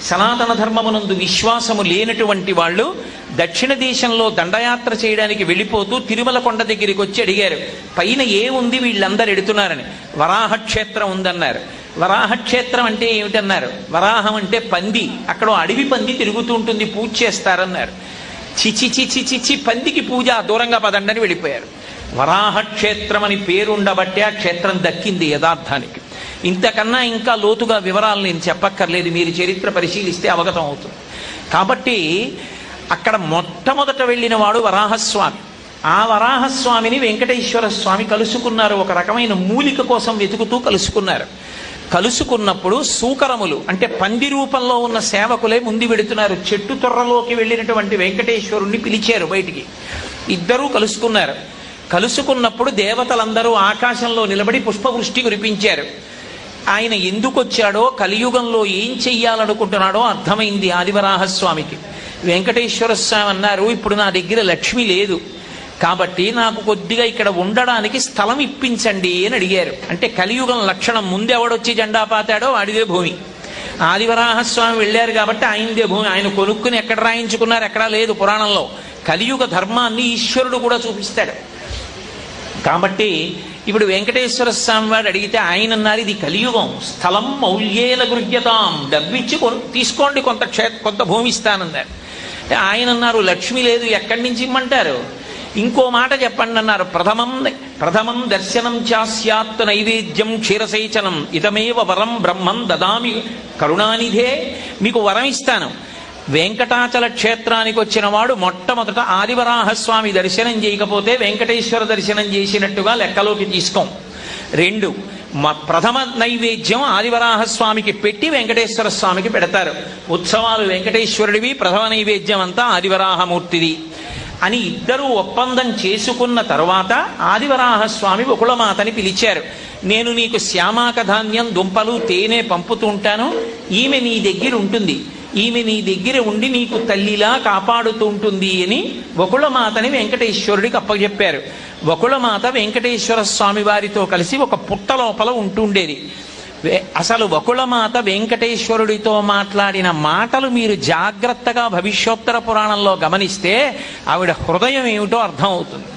సనాతన ధర్మమునందు విశ్వాసము లేనటువంటి వాళ్ళు దక్షిణ దేశంలో దండయాత్ర చేయడానికి వెళ్ళిపోతూ తిరుమల కొండ దగ్గరికి వచ్చి అడిగారు, పైన ఏముంది వీళ్ళందరూ ఎడుతున్నారని. వరాహక్షేత్రం ఉందన్నారు. వరాహక్షేత్రం అంటే ఏమిటన్నారు. వరాహం అంటే పంది, అక్కడ అడవి పంది తిరుగుతూ ఉంటుంది, పూజ చేస్తారన్నారు. చిచి చిచి చిచి పందికి పూజ, దూరంగా పదండని వెళ్ళిపోయారు. వరాహక్షేత్రం అని పేరుండబట్టే ఆ క్షేత్రం దక్కింది యథార్థానికి. ఇంతకన్నా ఇంకా లోతుగా వివరాలు నేను చెప్పక్కర్లేదు, మీరు చరిత్ర పరిశీలిస్తే అవగతం అవుతుంది. కాబట్టి అక్కడ మొట్టమొదట వెళ్ళిన వాడు వరాహస్వామి. ఆ వరాహస్వామిని వెంకటేశ్వర స్వామి కలుసుకున్నారు. ఒక రకమైన మూలిక కోసం వెతుకుతూ కలుసుకున్నారు. కలుసుకున్నప్పుడు సూకరములు అంటే పంది రూపంలో ఉన్న సేవకులే ముందు వెడుతున్నారు. చెట్టు తొర్రలోకి వెళ్ళినటువంటి వెంకటేశ్వరుణ్ణి పిలిచారు బయటికి. ఇద్దరూ కలుసుకున్నారు. కలుసుకున్నప్పుడు దేవతలందరూ ఆకాశంలో నిలబడి పుష్పవృష్టి కురిపించారు. ఆయన ఎందుకు వచ్చాడో, కలియుగంలో ఏం చెయ్యాలనుకుంటున్నాడో అర్థమైంది ఆదివరాహస్వామికి. వెంకటేశ్వర స్వామి అన్నారు, ఇప్పుడు నా దగ్గర లక్ష్మి లేదు కాబట్టి నాకు కొద్దిగా ఇక్కడ ఉండడానికి స్థలం ఇప్పించండి అని అడిగారు. అంటే కలియుగం లక్షణం, ముందెవడొచ్చి జెండా పాతాడో వాడిదే భూమి. ఆదివరాహస్వామి వెళ్ళారు కాబట్టి ఆయనదే భూమి. ఆయన కొనుక్కుని ఎక్కడ రాయించుకున్నారు, ఎక్కడా లేదు పురాణంలో. కలియుగ ధర్మాన్ని ఈశ్వరుడు కూడా చూపిస్తాడు. కాబట్టి ఇప్పుడు వెంకటేశ్వర స్వామి వాడు అడిగితే ఆయన అన్నారు, ఇది కలియుగం, స్థలం మౌల్యేన గృహ్యతాం, డబ్బిచ్చి తీసుకోండి, కొంత భూమి ఇస్తానన్నారు. ఆయన అన్నారు, లక్ష్మి లేదు, ఎక్కడి నుంచి ఇమ్మంటారు, ఇంకో మాట చెప్పండి అన్నారు. ప్రథమం దర్శనం చాస్యాత్ నైవేద్యం క్షీరసేచనం ఇతమేవ వరం బ్రహ్మం దదామి కరుణానిధే. మీకు వరం ఇస్తాను. వెంకటాచల క్షేత్రానికి వచ్చిన వాడు మొట్టమొదట ఆదివరాహస్వామి దర్శనం చేయకపోతే వెంకటేశ్వర దర్శనం చేసినట్టుగా లెక్కలోకి తీసుకోం. 2, ప్రథమ నైవేద్యం ఆదివరాహస్వామికి పెట్టి వెంకటేశ్వర స్వామికి పెడతారు. ఉత్సవాలు వెంకటేశ్వరుడివి, ప్రథమ నైవేద్యం అంతా ఆదివరాహమూర్తిది అని ఇద్దరూ ఒప్పందం చేసుకున్న తరువాత ఆదివరాహస్వామి బకుళమాతని పిలిచారు. నేను నీకు శ్యామాక ధాన్యం, దుంపలు, తేనె పంపుతుంటాను, ఈమె నీ దగ్గర ఉంటుంది, ఈమె నీ దగ్గర ఉండి నీకు తల్లిలా కాపాడుతూ ఉంటుంది అని బకుళమాతని వెంకటేశ్వరుడికి అప్పచెప్పారు. బకుళమాత వెంకటేశ్వర స్వామి వారితో కలిసి ఒక పుట్ట లోపల ఉంటుండేది. అసలు బకుళమాత వెంకటేశ్వరుడితో మాట్లాడిన మాటలు మీరు జాగ్రత్తగా భవిష్యోత్తర పురాణంలో గమనిస్తే ఆవిడ హృదయం ఏమిటో అర్థమవుతుంది.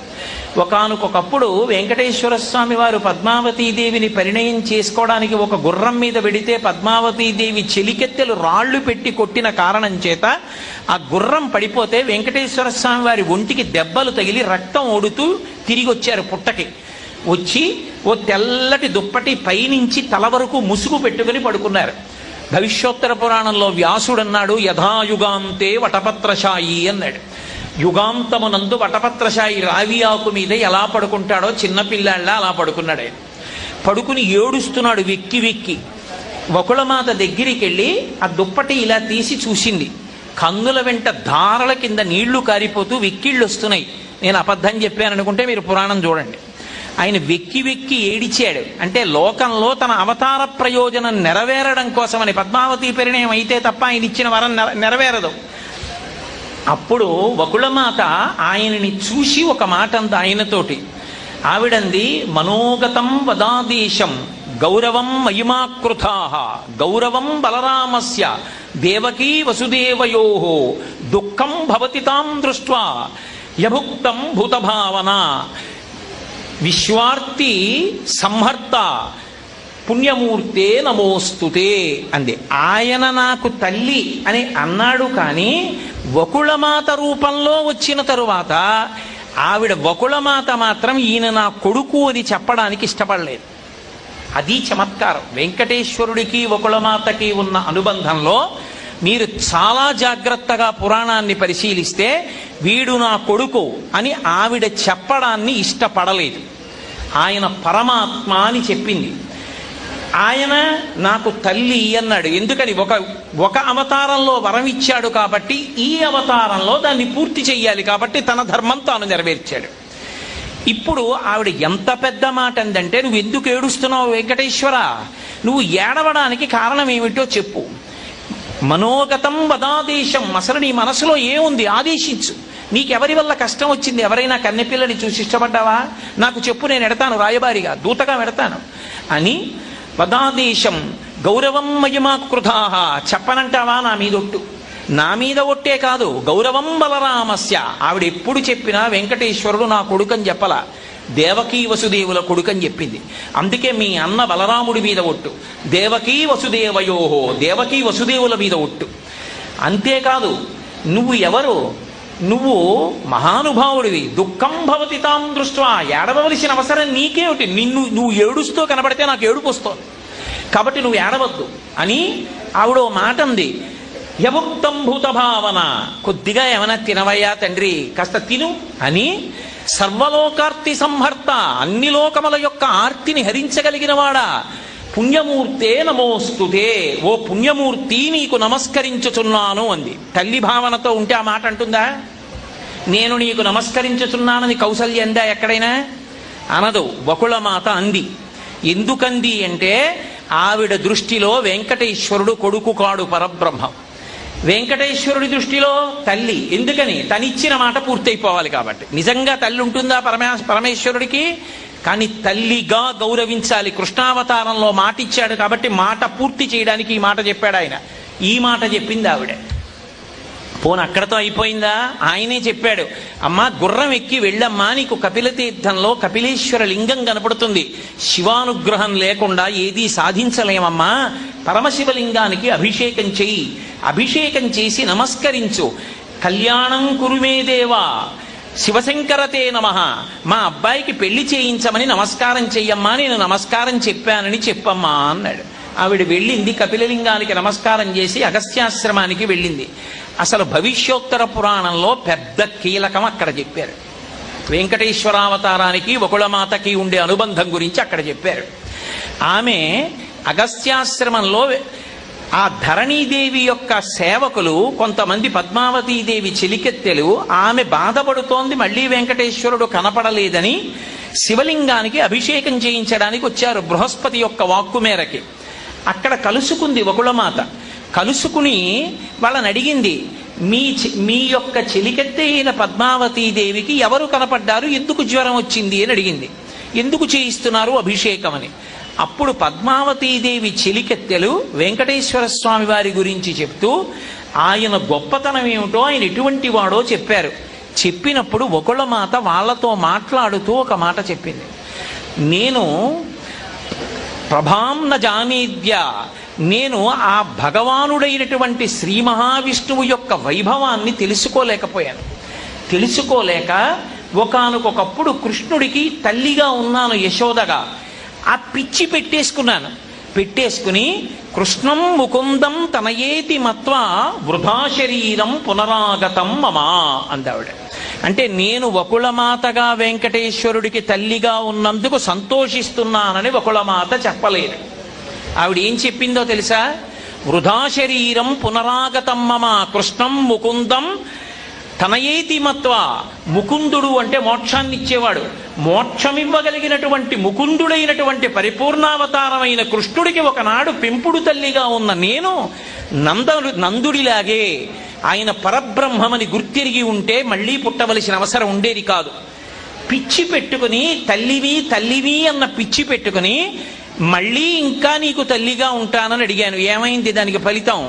ఒకానొకప్పుడు వెంకటేశ్వర స్వామి వారు పద్మావతీదేవిని పరిణయం చేసుకోవడానికి ఒక గుర్రం మీద వెడితే పద్మావతీదేవి చెలికెత్తెలు రాళ్లు పెట్టి కొట్టిన కారణం చేత ఆ గుర్రం పడిపోతే వెంకటేశ్వర స్వామి వారి ఒంటికి దెబ్బలు తగిలి రక్తం ఓడుతూ తిరిగి వచ్చారు. పుట్టకి వచ్చి ఓ తెల్లటి దుప్పటి పైనుంచి తల వరకు ముసుగు పెట్టుకుని పడుకున్నారు. భవిష్యోత్తర పురాణంలో వ్యాసుడన్నాడు, యథాయుగాంతే వటపత్రశాయి అన్నాడు. యుగాంతమునందు వటపత్రశాయి రావి ఆకు మీద ఎలా పడుకుంటాడో చిన్నపిల్లాళ్ళ అలా పడుకున్నాడు. ఆయన పడుకుని ఏడుస్తున్నాడు వెక్కి వెక్కి. బకుళమాత దగ్గరికి వెళ్ళి ఆ దుప్పటి ఇలా తీసి చూసింది. కన్నుల వెంట ధారల కింద నీళ్లు కారిపోతూ వెక్కిళ్ళు వస్తున్నాయి. నేను అబద్ధం చెప్పాను అనుకుంటే మీరు పురాణం చూడండి. ఆయన వెక్కి వెక్కి ఏడిచాడు. అంటే లోకంలో తన అవతార ప్రయోజనం నెరవేరడం కోసమని, పద్మావతి పరిణయం అయితే తప్ప ఆయన ఇచ్చిన వరం నెరవేరదు. అప్పుడు బకుళమాత ఆయనని చూసి ఒక మాట అంది ఆయనతోటి. ఆవిడంది, మనోగతం వదాదేశం గౌరవం మహిమాకృతా గౌరవం బలరామస్య దేవకీ వసుదేవయో దుఃఖం భవతి తాం దృష్ట్వా యభుక్తం భూతభావన విశ్వార్తి సంహర్త పుణ్యమూర్తే నమోస్తుతే అంది. ఆయన నాకు తల్లి అని అన్నాడు, కానీ బకుళమాత రూపంలో వచ్చిన తరువాత ఆవిడ బకుళమాత మాత్రం ఈయన నా కొడుకు అని చెప్పడానికి ఇష్టపడలేదు. అది చమత్కారం. వెంకటేశ్వరుడికి బకుళమాతకి ఉన్న అనుబంధంలో మీరు చాలా జాగ్రత్తగా పురాణాన్ని పరిశీలిస్తే వీడు నా కొడుకు అని ఆవిడ చెప్పడాన్ని ఇష్టపడలేదు. ఆయన పరమాత్మ అని చెప్పింది. ఆయన నాకు తల్లి అన్నాడు. ఎందుకని? ఒక అవతారంలో వరం ఇచ్చాడు కాబట్టి ఈ అవతారంలో దాన్ని పూర్తి చెయ్యాలి కాబట్టి తన ధర్మం తాను నెరవేర్చాడు. ఇప్పుడు ఆవిడ ఎంత పెద్ద మాట అందంటే, నువ్వు ఎందుకు ఏడుస్తున్నావు వెంకటేశ్వర, నువ్వు ఏడవడానికి కారణం ఏమిటో చెప్పు. మనోగతం వదాదేశం, అసలు నీ మనసులో ఏముంది ఆదేశించు. నీకెవరి వల్ల కష్టం వచ్చింది? ఎవరైనా కన్నెపిల్లని చూసి ఇష్టపడ్డావా? నాకు చెప్పు, నేను ఎడతాను, రాయబారిగా దూతగా పెడతాను అని. వదాదేశం గౌరవం మయమాకృతాః, చెప్పనంటావా నా మీద ఒట్టు? నా మీద ఒట్టే కాదు, గౌరవం బలరామస్య, ఆవిడ ఎప్పుడు చెప్పినా వెంకటేశ్వరుడు నా కొడుకని చెప్పలా, దేవకీ వసుదేవుల కొడుకని చెప్పింది. అందుకే మీ అన్న బలరాముడి మీద ఒట్టు, దేవకీ వసుదేవయోహో, దేవకీ వసుదేవుల మీద ఒట్టు. అంతేకాదు, నువ్వు ఎవరు? నువ్వు మహానుభావుడివి. దుఃఖం భవతి తాం దృష్ట్వా, ఏడవలసిన అవసరం నీకేమిటి? నువ్వు ఏడుస్తూ కనబడితే నాకు ఏడుపు వస్తోంది, కాబట్టి నువ్వు ఏడవద్దు అని ఆవిడ మాట అంది. యముక్తం భూత భావన, కొద్దిగా ఏమైనా తినవయ్యా తండ్రి, కాస్త తిను అని. సర్వలోకార్తి సంహర్త, అన్ని లోకముల యొక్క ఆర్తిని హరించగలిగిన వాడా, పుణ్యమూర్తే నమోస్తుతే, ఓ పుణ్యమూర్తి నీకు నమస్కరించుచున్నాను అంది. తల్లి భావనతో ఉంటే ఆ మాట అంటుందా? నేను నీకు నమస్కరించుచున్నానని కౌసల్య అందా ఎక్కడైనా? అనదు. బకుళమాత అంది. ఎందుకంది అంటే ఆవిడ దృష్టిలో వెంకటేశ్వరుడు కొడుకు కాడు, పరబ్రహ్మం. వెంకటేశ్వరుడి దృష్టిలో తల్లి. ఎందుకని? తనిచ్చిన మాట పూర్తయిపోవాలి కాబట్టి. నిజంగా తల్లి ఉంటుందా పరమేశ్వరుడికి? కానీ తల్లిగా గౌరవించాలి. కృష్ణావతారంలో మాట ఇచ్చాడు కాబట్టి మాట పూర్తి చేయడానికి ఈ మాట చెప్పాడు ఆయన. ఈ మాట చెప్పింది ఆవిడ. పోను అక్కడతో అయిపోయిందా? ఆయనే చెప్పాడు, అమ్మా గుర్రం ఎక్కి వెళ్ళమ్మా, నీకు కపిల తీర్థంలో కపిలేశ్వర లింగం కనపడుతుంది. శివానుగ్రహం లేకుండా ఏదీ సాధించలేమమ్మా, పరమశివలింగానికి అభిషేకం చెయ్యి, అభిషేకం చేసి నమస్కరించు. కళ్యాణం కురుమే దేవా, శివశంకరతే నమః, మా అబ్బాయికి పెళ్లి చేయించమని నమస్కారం చెయ్యమ్మా, నేను నమస్కారం చెప్పానని చెప్పమ్మా అన్నాడు. ఆవిడ వెళ్ళింది, కపిలలింగానికి నమస్కారం చేసి అగస్త్యాశ్రమానికి వెళ్ళింది. అసలు భవిష్యోత్తర పురాణంలో పెద్ద కీలకం అక్కడ చెప్పారు. వెంకటేశ్వరావతారానికి బకుళమాతకి ఉండే అనుబంధం గురించి అక్కడ చెప్పారు. ఆమె అగస్త్యాశ్రమంలో ఆ ధరణీదేవి యొక్క సేవకులు కొంతమంది, పద్మావతీదేవి చెలికెత్తెలు, ఆమె బాధపడుతోంది మళ్ళీ వెంకటేశ్వరుడు కనపడలేదని శివలింగానికి అభిషేకం చేయించడానికి వచ్చారు బృహస్పతి యొక్క వాక్కు మేరకి. అక్కడ కలుసుకుంది బకుళమాత. కలుసుకుని వాళ్ళని అడిగింది, మీ యొక్క చెలికెత్తే అయిన పద్మావతీదేవికి ఎవరు కనపడ్డారు, ఎందుకు జ్వరం వచ్చింది అని అడిగింది. ఎందుకు చేయిస్తున్నారు అభిషేకం అని. అప్పుడు పద్మావతీదేవి చెలికెత్తెలు వెంకటేశ్వర స్వామి వారి గురించి చెప్తూ ఆయన గొప్పతనం ఏమిటో, ఆయన ఎటువంటి వాడో చెప్పారు. చెప్పినప్పుడు బకుళమాత వాళ్ళతో మాట్లాడుతూ ఒక మాట చెప్పింది. నేను ప్రభాం న జానేద్య, నేను ఆ భగవానుడైనటువంటి శ్రీ మహావిష్ణువు యొక్క వైభవాన్ని తెలుసుకోలేకపోయాను. తెలుసుకోలేక ఒకానొకప్పుడు కృష్ణుడికి తల్లిగా ఉన్నాను యశోదగా. ఆ పిచ్చి పెట్టేసుకుని కృష్ణం ముకుందం తనయేతి మత్వా వృధా శరీరం పునరాగతం మమా అందావిడ. అంటే నేను వకుళమాతగా వెంకటేశ్వరుడికి తల్లిగా ఉన్నందుకు సంతోషిస్తున్నానని వకుళమాత చెప్పలేదు. ఆవిడ ఏం చెప్పిందో తెలుసా? వృధా శరీరం పునరాగతం మమ కృష్ణం ముకుందం తనయేతి మత్వా. ముకుందుడు అంటే మోక్షాన్ని ఇచ్చేవాడు. మోక్షమివ్వగలిగినటువంటి ముకుందుడైనటువంటి పరిపూర్ణావతారమైన కృష్ణుడికి ఒకనాడు పెంపుడు తల్లిగా ఉన్న నేను నందుడిలాగే ఆయన పరబ్రహ్మమని గుర్తిరిగి ఉంటే మళ్ళీ పుట్టవలసిన అవసరం ఉండేది కాదు. పిచ్చి పెట్టుకుని తల్లివి అన్న పిచ్చి పెట్టుకుని మళ్ళీ ఇంకా నీకు తల్లిగా ఉంటానని అడిగాను. ఏమైంది దానికి ఫలితం?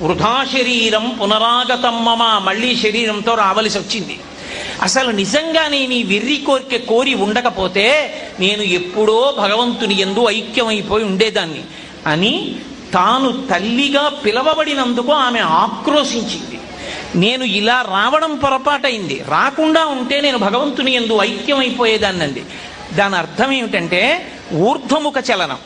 వృధా శరీరం పునరాగతం మమ, మళ్ళీ శరీరంతో రావలసి వచ్చింది. అసలు నిజంగానే నీ వెర్రి కోరి ఉండకపోతే నేను ఎప్పుడో భగవంతుని యందు ఐక్యమైపోయి ఉండేదాన్ని అని తాను తల్లిగా పిలవబడినందుకు ఆమె ఆక్రోశించింది. నేను ఇలా రావడం పొరపాటైంది, రాకుండా ఉంటే నేను భగవంతుని యందు ఐక్యమైపోయేదాన్నండి. దాని అర్థం ఏమిటంటే ఊర్ధ్వముఖ చలనం.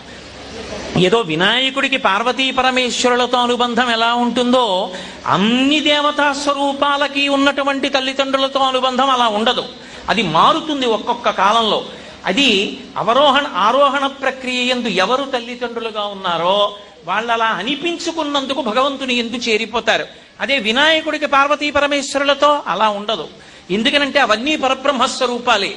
ఏదో వినాయకుడికి పార్వతీ పరమేశ్వరులతో అనుబంధం ఎలా ఉంటుందో అన్ని దేవతా స్వరూపాలకి ఉన్నటువంటి తల్లిదండ్రులతో అనుబంధం అలా ఉండదు. అది మారుతుంది ఒక్కొక్క కాలంలో. అది ఆరోహణ ప్రక్రియ యందు ఎవరు తల్లిదండ్రులుగా ఉన్నారో వాళ్ళు అలా అనిపించుకున్నందుకు భగవంతుని యందు చేరిపోతారు. అదే వినాయకుడికి పార్వతీ పరమేశ్వరులతో అలా ఉండదు. ఎందుకనంటే అవన్నీ పరబ్రహ్మస్వరూపాలే.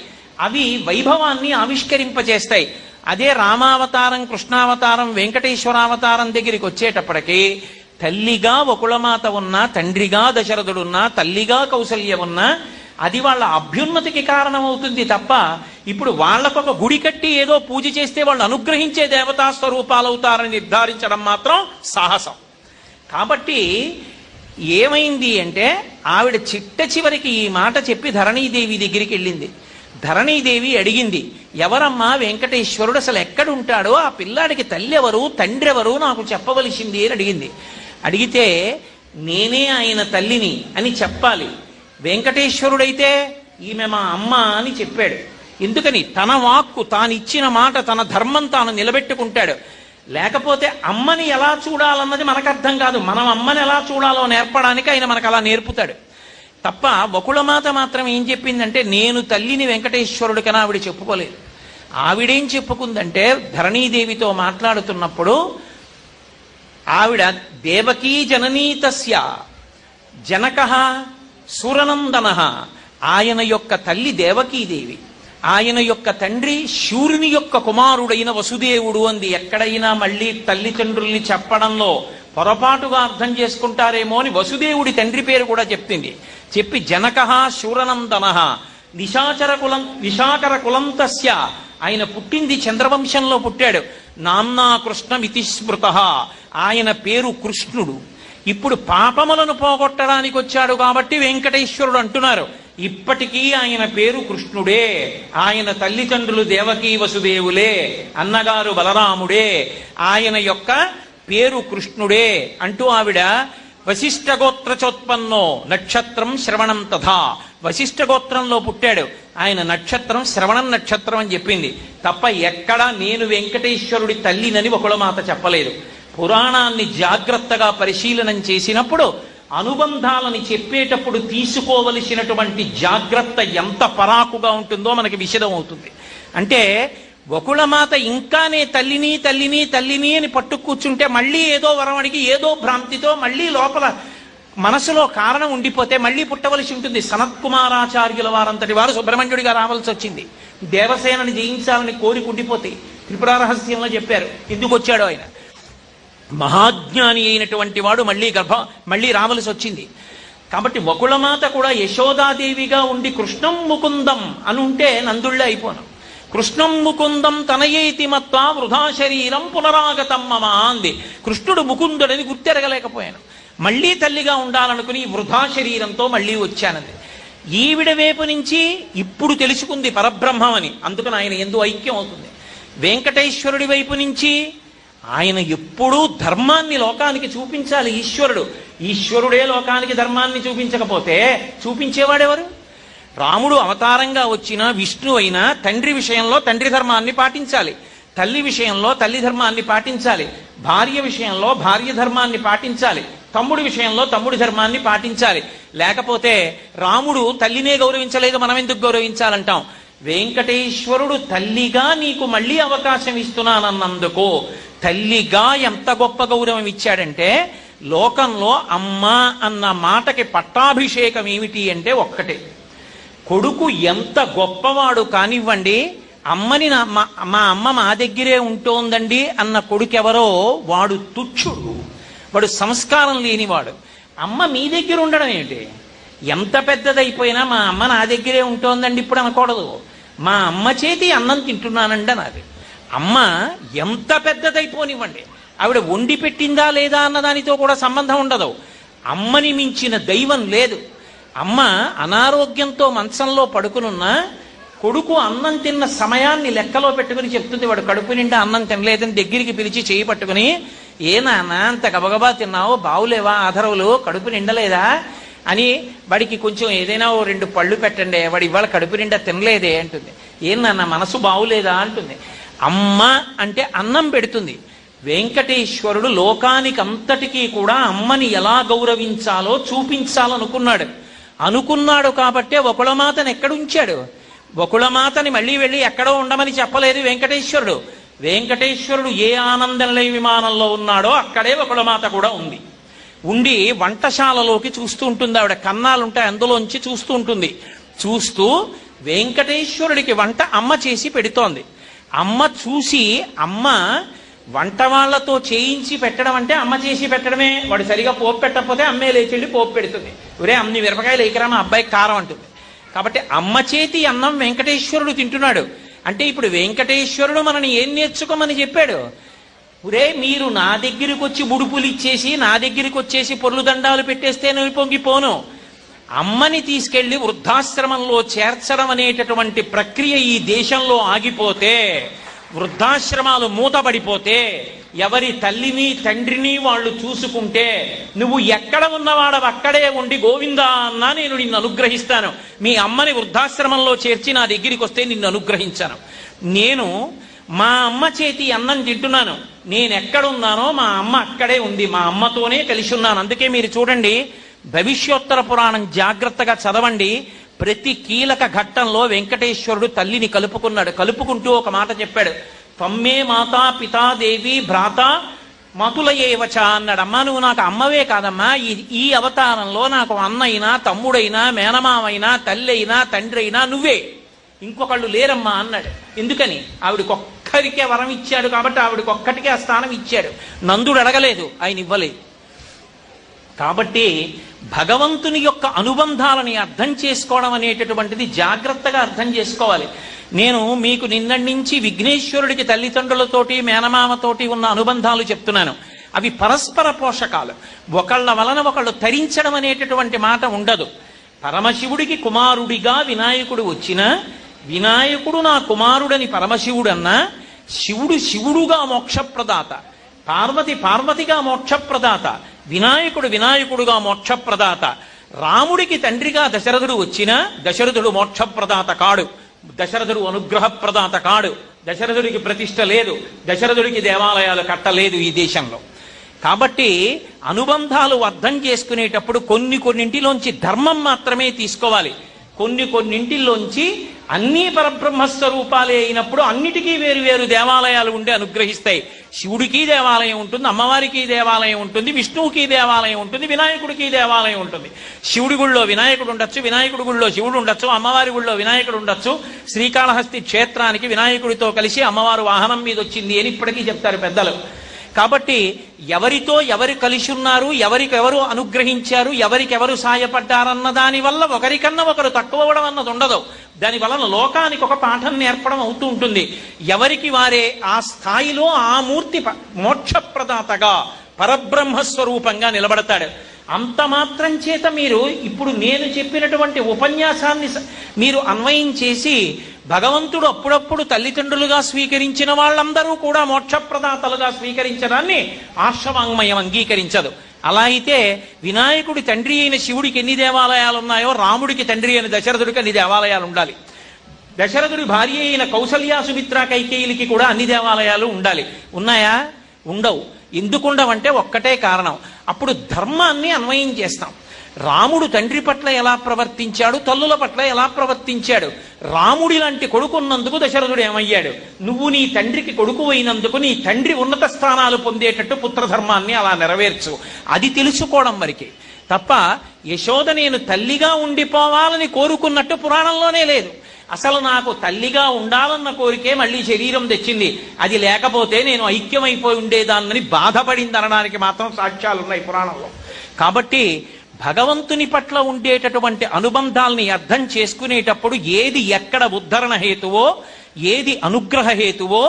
అవి వైభవాన్ని ఆవిష్కరింపజేస్తాయి. అదే రామావతారం, కృష్ణావతారం, వెంకటేశ్వరావతారం దగ్గరికి వచ్చేటప్పటికి తల్లిగా వకుళమాత ఉన్నా, తండ్రిగా దశరథుడున్నా, తల్లిగా కౌసల్య ఉన్నా అది వాళ్ళ అభ్యున్నతికి కారణమవుతుంది తప్ప ఇప్పుడు వాళ్లకొక గుడి కట్టి ఏదో పూజ చేస్తే వాళ్ళు అనుగ్రహించే దేవతా స్వరూపాలు అవుతారని నిర్ధారించడం మాత్రం సాహసం. కాబట్టి ఏమైంది అంటే ఆవిడ చిట్ట చివరికి ఈ మాట చెప్పి ధరణీదేవి దగ్గరికి వెళ్ళింది. ధరణీదేవి అడిగింది, ఎవరమ్మా వెంకటేశ్వరుడు, అసలు ఎక్కడుంటాడో, ఆ పిల్లాడికి తల్లి ఎవరు తండ్రి ఎవరు నాకు చెప్పవలసింది అని అడిగింది. అడిగితే నేనే ఆయన తల్లిని అని చెప్పాలి. వెంకటేశ్వరుడైతే ఈమె మా అమ్మ అని చెప్పాడు. ఎందుకని? తన వాక్కు, తానిచ్చిన మాట, తన ధర్మం తాను నిలబెట్టుకుంటాడు. లేకపోతే అమ్మని ఎలా చూడాలన్నది మనకు అర్థం కాదు. మనం అమ్మని ఎలా చూడాలో నేర్పడానికి ఆయన మనకు అలా నేర్పుతాడు తప్ప. వకుళమాత మాత్రం ఏం చెప్పిందంటే నేను తల్లిని వెంకటేశ్వరుడికన్నా ఆవిడ చెప్పుకోలేదు. ఆవిడేం చెప్పుకుందంటే ధరణీదేవితో మాట్లాడుతున్నప్పుడు ఆవిడ దేవకీ జననీతస్య జనకః సూరనందనః, ఆయన యొక్క తల్లి దేవకీదేవి, ఆయన యొక్క తండ్రి శూరుని యొక్క కుమారుడైన వసుదేవుడు అంది. ఎక్కడైనా మళ్ళీ తల్లిదండ్రుల్ని చెప్పడంలో పొరపాటుగా అర్థం చేసుకుంటారేమో అని వసుదేవుడి తండ్రి పేరు కూడా చెప్పింది. చెప్పి జనకః శూరనందనః నిశాకర కులంతస్య, ఆయన పుట్టింది చంద్రవంశంలో పుట్టాడు. నామ్నా కృష్ణమితి స్మృతః, ఆయన పేరు కృష్ణుడు. ఇప్పుడు పాపములను పోగొట్టడానికి వచ్చాడు కాబట్టి వెంకటేశ్వరుడు అంటున్నారు. ఇప్పటికీ ఆయన పేరు కృష్ణుడే. ఆయన తల్లిదండ్రులు దేవకీ వసుదేవులే, అన్నగారు బలరాముడే, ఆయన యొక్క పేరు కృష్ణుడే అంటూ ఆవిడ వశిష్ఠ గోత్రచోత్పన్నో నక్షత్రం శ్రవణం తథా, వశిష్ఠ గోత్రంలో పుట్టాడు, ఆయన నక్షత్రం శ్రవణం నక్షత్రం అని చెప్పింది తప్ప ఎక్కడా నేను వెంకటేశ్వరుడి తల్లినని వకుళమాత చెప్పలేదు. పురాణాన్ని జాగ్రత్తగా పరిశీలనం చేసినప్పుడు అనుబంధాలని చెప్పేటప్పుడు తీసుకోవలసినటువంటి జాగ్రత్త ఎంత పరాకుగా ఉంటుందో మనకి విషదం అవుతుంది. అంటే వకుళమాత ఇంకానే తల్లిని తల్లిని తల్లిని అని పట్టు కూర్చుంటే మళ్ళీ ఏదో వరవడికి ఏదో భ్రాంతితో మళ్ళీ లోపల మనసులో కారణం ఉండిపోతే మళ్ళీ పుట్టవలసి ఉంటుంది. సనత్కుమారాచార్యుల వారంతటి వారు సుబ్రహ్మణ్యుడిగా రావాల్సి వచ్చింది. దేవసేనని జయించాలని కోరిక ఉండిపోతే త్రిపుర రహస్యంలో చెప్పారు ఎందుకు వచ్చాడో ఆయన. మహాజ్ఞాని అయినటువంటి వాడు మళ్ళీ రావలసి వచ్చింది. కాబట్టి వకుళమాత కూడా యశోదాదేవిగా ఉండి కృష్ణం ముకుందం అని ఉంటే నందుళ్ళే అయిపోను. కృష్ణం ముకుందం తనయేతి మత్వా వృధా శరీరం పునరాగతం మమ అంది. కృష్ణుడు ముకుందుడని గుర్తెరగలేకపోయాను, మళ్ళీ తల్లిగా ఉండాలనుకుని వృధా శరీరంతో మళ్ళీ వచ్చానది. ఈవిడ వైపు నుంచి ఇప్పుడు తెలుసుకుంది పరబ్రహ్మం అని, అందుకని ఆయన ఎందు ఐక్యం అవుతుంది. వెంకటేశ్వరుడి వైపు నుంచి ఆయన ఎప్పుడూ ధర్మాన్ని లోకానికి చూపించాలి. ఈశ్వరుడే లోకానికి ధర్మాన్ని చూపించకపోతే చూపించేవాడెవరు? రాముడు అవతారంగా వచ్చిన విష్ణు అయినా తండ్రి విషయంలో తండ్రి ధర్మాన్ని పాటించాలి, తల్లి విషయంలో తల్లి ధర్మాన్ని పాటించాలి, భార్య విషయంలో భార్య ధర్మాన్ని పాటించాలి, తమ్ముడి విషయంలో తమ్ముడి ధర్మాన్ని పాటించాలి. లేకపోతే రాముడు తల్లినే గౌరవించలేదు, మనం ఎందుకు గౌరవించాలంటాం? వెంకటేశ్వరుడు తల్లిగా నీకు మళ్ళీ అవకాశం ఇస్తున్నానన్నందుకు తల్లిగా ఎంత గొప్ప గౌరవం ఇచ్చాడంటే, లోకంలో అమ్మ అన్న మాటకి పట్టాభిషేకం ఏమిటి అంటే ఒక్కటే. కొడుకు ఎంత గొప్పవాడు కానివ్వండి, అమ్మని మా అమ్మ మా దగ్గరే ఉంటోందండి అన్న కొడుకెవరో వాడు తుచ్చుడు, వాడు సంస్కారం లేనివాడు. అమ్మ మీ దగ్గర ఉండడం ఏమిటి? ఎంత పెద్దదైపోయినా మా అమ్మ నా దగ్గరే ఉంటోందండి ఇప్పుడు అనకూడదు. మా అమ్మ చేతి అన్నం తింటున్నానండి అన్నది. అమ్మ ఎంత పెద్దదైపోనివ్వండి, ఆవిడ వండి పెట్టిందా లేదా అన్న దానితో కూడా సంబంధం ఉండదు. అమ్మని మించిన దైవం లేదు. అమ్మ అనారోగ్యంతో మంచంలో పడుకునున్నా కొడుకు అన్నం తిన్న సమయాన్ని లెక్కలో పెట్టుకుని చెప్తుంది. వాడు కడుపు నిండా అన్నం తినలేదని దగ్గరికి పిలిచి చేయి పట్టుకుని, ఏ నాన్న అంత గబగబా తిన్నావు, బావులేవా ఆధరవులు, కడుపు నిండలేదా అని వాడికి కొంచెం ఏదైనా 2 పళ్ళు పెట్టండి, వాడు ఇవాళ కడుపు నిండా తినలేదే అంటుంది. ఏం నాన్న మనసు బావులేదా అంటుంది. అమ్మ అంటే అన్నం పెడుతుంది. వెంకటేశ్వరుడు లోకానికి అంతటికీ కూడా అమ్మని ఎలా గౌరవించాలో అనుకున్నాడు కాబట్టే వకుళమాతను ఎక్కడుంచాడు. వకుళమాతని మళ్ళీ వెళ్ళి ఎక్కడో ఉండమని చెప్పలేదు వెంకటేశ్వరుడు ఏ ఆనందనిలయ విమానంలో ఉన్నాడో అక్కడే వకుళమాత కూడా ఉండి వంటశాలలోకి చూస్తూ ఉంటుంది. ఆవిడ కన్నాలుంటాయి, అందులోంచి చూస్తూ ఉంటుంది. చూస్తూ వెంకటేశ్వరుడికి వంట అమ్మ చేసి పెడుతోంది. అమ్మ చూసి, అమ్మ వంట వాళ్లతో చేయించి పెట్టడం అంటే అమ్మ చేసి పెట్టడమే. వాడు సరిగా పోపు పెట్టకపోతే అమ్మే లేచెళ్ళి పోపు పెడుతుంది. ఒరే అన్ని మిరపకాయలు ఎకరా మా అబ్బాయికి కారం అంటుంది. కాబట్టి అమ్మ చేతి అన్నం వెంకటేశ్వరుడు తింటున్నాడు అంటే ఇప్పుడు వెంకటేశ్వరుడు మనని ఏం నేర్చుకోమని చెప్పాడు? ఒరే, మీరు నా దగ్గరికి వచ్చి ముడుపులు ఇచ్చేసి నా దగ్గరికి వచ్చేసి పొర్లు దండాలు పెట్టేస్తే నేను పొంగిపోను. అమ్మని తీసుకెళ్లి వృద్ధాశ్రమంలో చేర్చడం అనేటటువంటి ప్రక్రియ ఈ దేశంలో ఆగిపోతే, వృద్ధాశ్రమాలు మూతపడిపోతే, ఎవరి తల్లిని తండ్రిని వాళ్ళు చూసుకుంటే, నువ్వు ఎక్కడ ఉన్నవాడవు అక్కడే ఉండి గోవిందా అన్నా నేను నిన్ను అనుగ్రహిస్తాను. మీ అమ్మని వృద్ధాశ్రమంలో చేర్చి నా దగ్గరికి వస్తే నిన్ను అనుగ్రహించాను. నేను మా అమ్మ చేతి అన్నం తింటున్నాను, నేనెక్కడున్నానో మా అమ్మ అక్కడే ఉంది, మా అమ్మతోనే కలిసి ఉన్నాను. అందుకే మీరు చూడండి, భవిష్యోత్తర పురాణం జాగ్రత్తగా చదవండి. ప్రతి కీలక ఘట్టంలో వెంకటేశ్వరుడు తల్లిని కలుపుకున్నాడు. కలుపుకుంటూ ఒక మాట చెప్పాడు, త్వమ్మే మాతా పితాదేవి భ్రాత మతులయేవచ అన్నాడు. అమ్మా, నువ్వు నాకు అమ్మవే కాదమ్మా, ఈ అవతారంలో నాకు అన్నైనా తమ్ముడైనా మేనమామైనా తల్లి అయినా తండ్రి అయినా నువ్వే, ఇంకొకళ్ళు లేరమ్మా అన్నాడు. ఎందుకని? ఆవిడకొక్కరికే వరం ఇచ్చాడు కాబట్టి ఆవిడకొక్కటికే ఆ స్థానం ఇచ్చాడు. నందుడు అడగలేదు, ఆయన ఇవ్వలేదు. కాబట్టి భగవంతుని యొక్క అనుబంధాలని అర్థం చేసుకోవడం అనేటటువంటిది జాగ్రత్తగా అర్థం చేసుకోవాలి. నేను మీకు నిన్నటి నుంచి విఘ్నేశ్వరుడికి తల్లిదండ్రులతోటి మేనమామతోటి ఉన్న అనుబంధాలు చెప్తున్నాను. అవి పరస్పర పోషకాలు. ఒకళ్ళ వలన ఒకళ్ళు తరించడం అనేటటువంటి మాట ఉండదు. పరమశివుడికి కుమారుడిగా వినాయకుడు వచ్చినా, వినాయకుడు నా కుమారుడని పరమశివుడన్నా, శివుడు శివుడుగా మోక్షప్రదాత, పార్వతి పార్వతిగా మోక్షప్రదాత, వినాయకుడు వినాయకుడుగా మోక్షప్రదాత. రాముడికి తండ్రిగా దశరథుడు వచ్చినా దశరథుడు మోక్షప్రదాత కాడు, దశరథుడు అనుగ్రహప్రదాత కాడు. దశరథుడికి ప్రతిష్ట లేదు, దశరథుడికి దేవాలయాలు కట్టలేదు ఈ దేశంలో. కాబట్టి అనుబంధాలు అర్థం చేసుకునేటప్పుడు కొన్నింటిలోంచి ధర్మం మాత్రమే తీసుకోవాలి. కొన్నింటిలోంచి అన్నీ పరబ్రహ్మస్వరూపాలే అయినప్పుడు అన్నిటికీ వేరు వేరు దేవాలయాలు ఉండి అనుగ్రహిస్తాయి. శివుడికి దేవాలయం ఉంటుంది, అమ్మవారికి దేవాలయం ఉంటుంది, విష్ణువుకి దేవాలయం ఉంటుంది, వినాయకుడికి దేవాలయం ఉంటుంది. శివుడి గుళ్ళో వినాయకుడు ఉండొచ్చు, వినాయకుడి గుళ్ళో శివుడు ఉండొచ్చు, అమ్మవారి గుళ్ళో వినాయకుడు ఉండొచ్చు. శ్రీకాళహస్తి క్షేత్రానికి వినాయకుడితో కలిసి అమ్మవారు వాహనం మీద వచ్చింది అని ఇప్పటికీ చెప్తారు పెద్దలు. కాబట్టి ఎవరితో ఎవరు కలిసి ఉన్నారు, ఎవరికెవరు అనుగ్రహించారు, ఎవరికెవరు సాయపడ్డారన్న దాని వల్ల ఒకరికన్నా ఒకరు తక్కువవడం అన్నది ఉండదు. దాని వలన లోకానికి ఒక పాఠం నేర్పడం అవుతూ ఉంటుంది. ఎవరికి వారే ఆ స్థాయిలో ఆ మూర్తి మోక్షప్రదాతగా పరబ్రహ్మస్వరూపంగా నిలబడతాడు. అంత మాత్రం చేత మీరు ఇప్పుడు నేను చెప్పినటువంటి ఉపన్యాసాన్ని మీరు అన్వయం చేసి, భగవంతుడు అప్పుడప్పుడు తల్లిదండ్రులుగా స్వీకరించిన వాళ్ళందరూ కూడా మోక్షప్రదాతలుగా స్వీకరించడాన్ని ఆర్షవాంగ్మయం అంగీకరించదు. అలా అయితే వినాయకుడి తండ్రి అయిన శివుడికి ఎన్ని దేవాలయాలు ఉన్నాయో, రాముడికి తండ్రి అయిన దశరథుడికి అన్ని దేవాలయాలు ఉండాలి. దశరథుడి భార్య అయిన కౌసల్య సుమిత్ర కైకేయులకి కూడా అన్ని దేవాలయాలు ఉండాలి. ఉన్నాయా? ఉండవు. ఎందుకుండవంటే ఒక్కటే కారణం, అప్పుడు ధర్మాన్ని అన్వయం చేస్తాం. రాముడు తండ్రి పట్ల ఎలా ప్రవర్తించాడు, తల్లుల పట్ల ఎలా ప్రవర్తించాడు. రాముడి లాంటి కొడుకున్నందుకు దశరథుడు ఏమయ్యాడు? నువ్వు నీ తండ్రికి కొడుకు అయినందుకు నీ తండ్రి ఉన్నత స్థానాలు పొందేటట్టు పుత్రధర్మాన్ని అలా నెరవేర్చు. అది తెలుసుకోవడం వరకే తప్ప యశోద నేను తల్లిగా ఉండిపోవాలని కోరుకున్నట్టు పురాణంలోనే లేదు. అసలు నాకు తల్లిగా ఉండాలన్న కోరికే మళ్ళీ శరీరం తెచ్చింది. అది లేకపోతే నేను ఐక్యమైపోయి ఉండేదాన్నని బాధపడింది అనడానికి మాత్రం సాక్ష్యాలు ఉన్నాయి పురాణంలో. కాబట్టి భగవంతుని పట్ల ఉండేటటువంటి అనుబంధాల్ని అర్థం చేసుకునేటప్పుడు ఏది ఎక్కడ ఉద్ధరణ హేతువో, ఏది అనుగ్రహ హేతువో,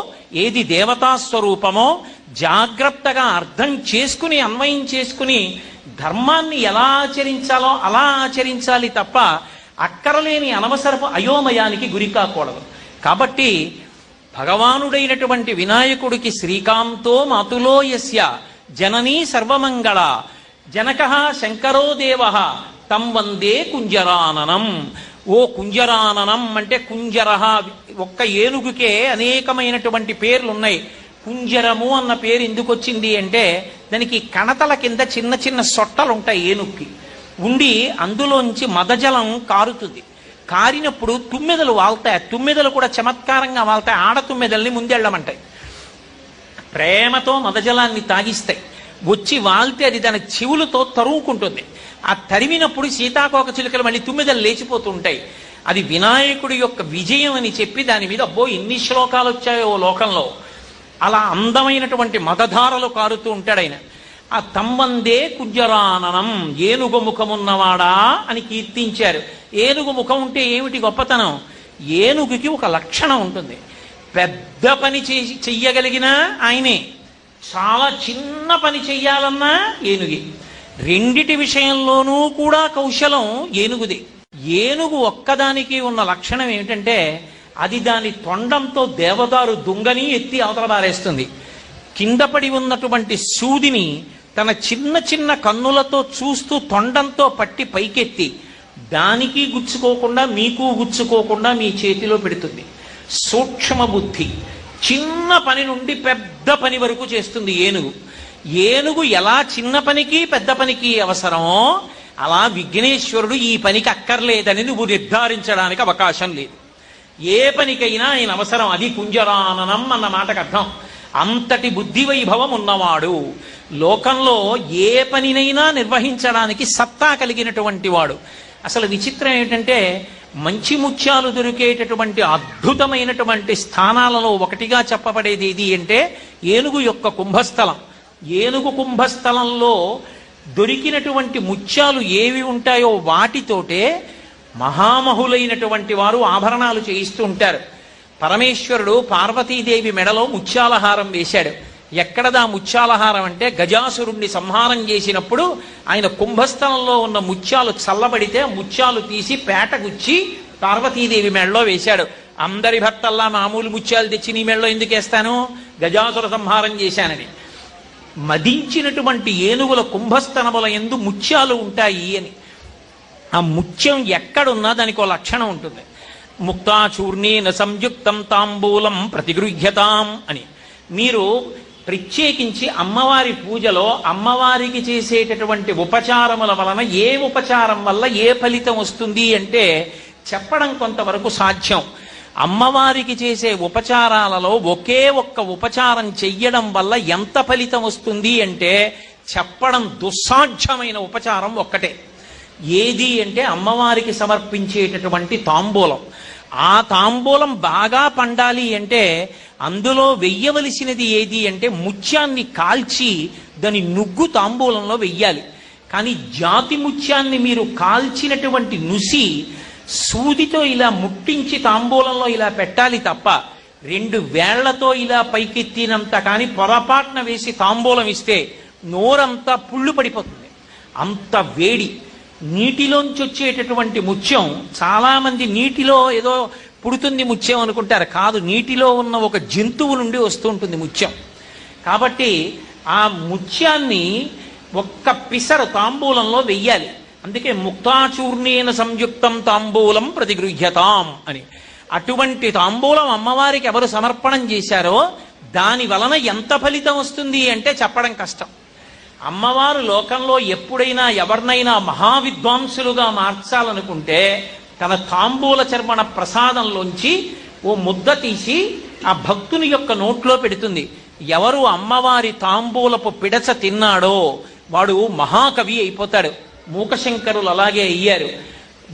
ఏది దేవతాస్వరూపమో జాగ్రత్తగా అర్థం చేసుకుని అన్వయం చేసుకుని ధర్మాన్ని ఎలా ఆచరించాలో అలా ఆచరించాలి తప్ప అక్కరలేని అనవసరపు అయోమయానికి గురి కాకూడదు. కాబట్టి భగవానుడైనటువంటి వినాయకుడికి శ్రీకాంతో మాతులో యస్య జననీ సర్వమంగళ జనకః శంకరో దేవః తం వందే కుంజరాననం. ఓ కుంజరాననం అంటే కుంజరహ, ఒక్క ఏనుగుకే అనేకమైనటువంటి పేర్లు ఉన్నాయి. కుంజరము అన్న పేరు ఎందుకు వచ్చింది అంటే దానికి కణతల కింద చిన్న చిన్న సొట్టలు ఉంటాయి ఏనుగుకి ఉండి, అందులోంచి మదజలం కారుతుంది. కారినప్పుడు తుమ్మెదలు వాళ్తాయి. తుమ్మెదలు కూడా చమత్కారంగా వాళ్తాయి. ఆడ తుమ్మెదల్ని ముందెళ్ళమంటాయి. ప్రేమతో మదజలాన్ని తాగిస్తాయి. వచ్చి వాళ్తే అది తన చెవులతో తరుముకుంటుంది. ఆ తరిమినప్పుడు సీతాకోక చిలుకలు మళ్ళీ తుమ్మెదలు లేచిపోతూ ఉంటాయి. అది వినాయకుడి యొక్క విజయం అని చెప్పి దాని మీద అబ్బో ఎన్ని శ్లోకాలు వచ్చాయో లోకంలో. అలా అందమైనటువంటి మదధారలు కారుతూ ఉంటాడు ఆయన. ఆ తమ్వందే కుజరాననం, ఏనుగు ముఖమున్నవాడా అని కీర్తించారు. ఏనుగు ముఖం ఉంటే ఏమిటి గొప్పతనం? ఏనుగుకి ఒక లక్షణం ఉంటుంది. పెద్ద పని చెయ్యగలిగినా ఆయనే, చాలా చిన్న పని చెయ్యాలన్నా ఏనుగే. రెండిటి విషయంలోనూ కూడా కౌశలం ఏనుగుది. ఏనుగు ఒక్కదానికి ఉన్న లక్షణం ఏమిటంటే అది దాని తొండంతో దేవదారు దుంగని ఎత్తి అవతల బారేస్తుంది. కింద పడి ఉన్నటువంటి సూదిని తన చిన్న చిన్న కన్నులతో చూస్తూ తొండంతో పట్టి పైకెత్తి దానికి గుచ్చుకోకుండా మీకు గుచ్చుకోకుండా మీ చేతిలో పెడుతుంది. సూక్ష్మ బుద్ధి, చిన్న పని నుండి పెద్ద పని వరకు చేస్తుంది ఏనుగు. ఏనుగు ఎలా చిన్న పనికి పెద్ద పనికి అవసరమో అలా విఘ్నేశ్వరుడు ఈ పనికి అక్కర్లేదని నువ్వు నిర్ధారించడానికి అవకాశం లేదు. ఏ పనికైనా ఆయన అవసరం. అది కుంజరాననం అన్న మాటకు అర్థం. అంతటి బుద్ధి వైభవం ఉన్నవాడు, లోకంలో ఏ పనినైనా నిర్వహించడానికి సత్తా కలిగినటువంటి వాడు. అసలు విచిత్రం ఏంటంటే మంచి ముత్యాలు దొరికేటటువంటి అద్భుతమైనటువంటి స్థానాలలో ఒకటిగా చెప్పబడేది ఏది అంటే ఏనుగు యొక్క కుంభస్థలం. ఏనుగు కుంభస్థలంలో దొరికినటువంటి ముత్యాలు ఏవి ఉంటాయో వాటితోటే మహామహులైనటువంటి వారు ఆభరణాలు చేయిస్తూ ఉంటారు. పరమేశ్వరుడు పార్వతీదేవి మెడలో ముత్యాలహారం వేశాడు. ఎక్కడదా ముత్యాలహారం అంటే గజాసురుణ్ణి సంహారం చేసినప్పుడు ఆయన కుంభస్థలంలో ఉన్న ముత్యాలు చల్లబడితే ముత్యాలు తీసి పేటగుచ్చి పార్వతీదేవి మెడలో వేశాడు. అందరి భర్తల్లా మామూలు ముత్యాలు తెచ్చి నీ మెడలో ఎందుకు వేస్తాను, గజాసుర సంహారం చేశానని. మదించినటువంటి ఏనుగుల కుంభస్థనముల యందు ముత్యాలు ఉంటాయి అని. ఆ ముత్యం ఎక్కడున్నా దానికి ఒక లక్షణం ఉంటుంది. ముక్తాచూర్ణేన సంయుక్తం తాంబూలం ప్రతిగృహ్యతాం అని. మీరు ప్రత్యేకించి అమ్మవారి పూజలో అమ్మవారికి చేసేటటువంటి ఉపచారముల వలన ఏ ఉపచారం వల్ల ఏ ఫలితం వస్తుంది అంటే చెప్పడం కొంతవరకు సాధ్యం. అమ్మవారికి చేసే ఉపచారాలలో ఒకే ఒక్క ఉపచారం చెయ్యడం వల్ల ఎంత ఫలితం వస్తుంది అంటే చెప్పడం దుస్సాధ్యమైన ఉపచారం ఒక్కటే. ఏది అంటే అమ్మవారికి సమర్పించేటటువంటి తాంబూలం. ఆ తాంబూలం బాగా పండాలి అంటే అందులో వెయ్యవలసినది ఏది అంటే ముత్యాన్ని కాల్చి దాని నుగ్గు తాంబూలంలో వెయ్యాలి. కానీ జాతి ముత్యాన్ని మీరు కాల్చినటువంటి నుసి సూదితో ఇలా ముట్టించి తాంబూలంలో ఇలా పెట్టాలి తప్ప 2 వేళ్లతో ఇలా పైకెత్తినంత కానీ పొరపాటున వేసి తాంబూలం ఇస్తే నోరంతా పుళ్ళు పడిపోతుంది. అంత వేడి. నీటిలోంచి వచ్చేటటువంటి ముత్యం, చాలామంది నీటిలో ఏదో పుడుతుంది ముత్యం అనుకుంటారు. కాదు, నీటిలో ఉన్న ఒక జంతువు నుండి వస్తూ ఉంటుంది ముత్యం. కాబట్టి ఆ ముత్యాన్ని ఒక్క పిసరు తాంబూలంలో వెయ్యాలి. అందుకే ముక్తాచూర్ణేన సంయుక్తం తాంబూలం ప్రతిగృహ్యతాం అని. అటువంటి తాంబూలం అమ్మవారికి ఎవరు సమర్పణం చేశారో దాని వలన ఎంత ఫలితం వస్తుంది అంటే చెప్పడం కష్టం. అమ్మవారు లోకంలో ఎప్పుడైనా ఎవరినైనా మహావిద్వాంసులుగా మార్చాలనుకుంటే తన తాంబూల చర్మణ ప్రసాదంలోంచి ఓ ముద్ద తీసి ఆ భక్తుని యొక్క నోట్లో పెడుతుంది. ఎవరు అమ్మవారి తాంబూలపు పిడచ తిన్నాడో వాడు మహాకవి అయిపోతాడు. మూకశంకరులు అలాగే అయ్యారు.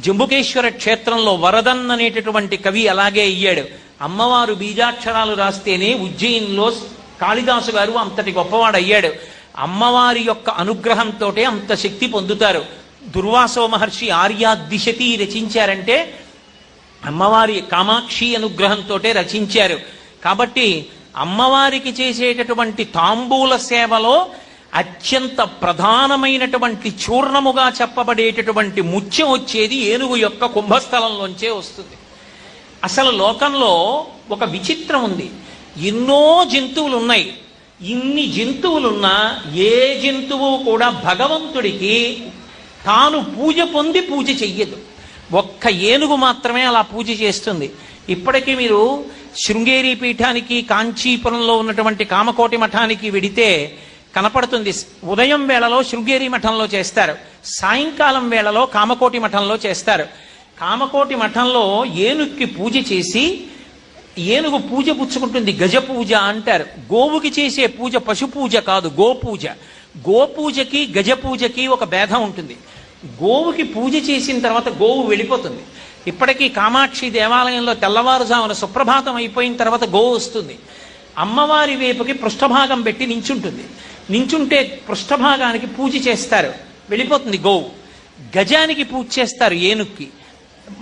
జంబుకేశ్వర క్షేత్రంలో వరదన్ అనేటటువంటి కవి అలాగే అయ్యాడు. అమ్మవారు బీజాక్షరాలు రాస్తేనే ఉజ్జయిన్లో కాళిదాసు గారు అంతటి గొప్పవాడు అయ్యాడు. అమ్మవారి యొక్క అనుగ్రహంతో అంత శక్తి పొందుతారు. దుర్వాసో మహర్షి ఆర్యాదిశతి రచించారంటే అమ్మవారి కామాక్షి అనుగ్రహంతో రచించారు. కాబట్టి అమ్మవారికి చేసేటటువంటి తాంబూల సేవలో అత్యంత ప్రధానమైనటువంటి చూర్ణముగా చెప్పబడేటటువంటి ముత్యం వచ్చేది ఏనుగు యొక్క కుంభస్థలంలోంచే వస్తుంది. అసలు లోకంలో ఒక విచిత్రం ఉంది. ఎన్నో జంతువులు ఉన్నాయి. ఇన్ని జంతువులున్నా ఏ జంతువు కూడా భగవంతుడికి తాను పూజ పొంది పూజ చెయ్యదు. ఒక్క ఏనుగు మాత్రమే అలా పూజ చేస్తుంది. ఇప్పటికీ మీరు శృంగేరి పీఠానికి కాంచీపురంలో ఉన్నటువంటి కామకోటి మఠానికి వెడితే కనపడుతుంది. ఉదయం వేళలో శృంగేరి మఠంలో చేస్తారు, సాయంకాలం వేళలో కామకోటి మఠంలో చేస్తారు. కామకోటి మఠంలో ఏనుగుకి పూజ చేసి ఏనుగు పూజ పుచ్చుకుంటుంది. గజ పూజ అంటారు. గోవుకి చేసే పూజ పశు పూజ కాదు, గోపూజ. గోపూజకి గజ పూజకి ఒక భేదం ఉంటుంది. గోవుకి పూజ చేసిన తర్వాత గోవు వెళ్ళిపోతుంది. ఇప్పటికీ కామాక్షి దేవాలయంలో తెల్లవారుజామున సుప్రభాతం అయిపోయిన తర్వాత గోవు వస్తుంది. అమ్మవారి వైపుకి పృష్ఠభాగం పెట్టి నించుంటుంది. నించుంటే పృష్ఠభాగానికి పూజ చేస్తారు, వెళ్ళిపోతుంది గోవు. గజానికి పూజ చేస్తారు, ఏనుగుకి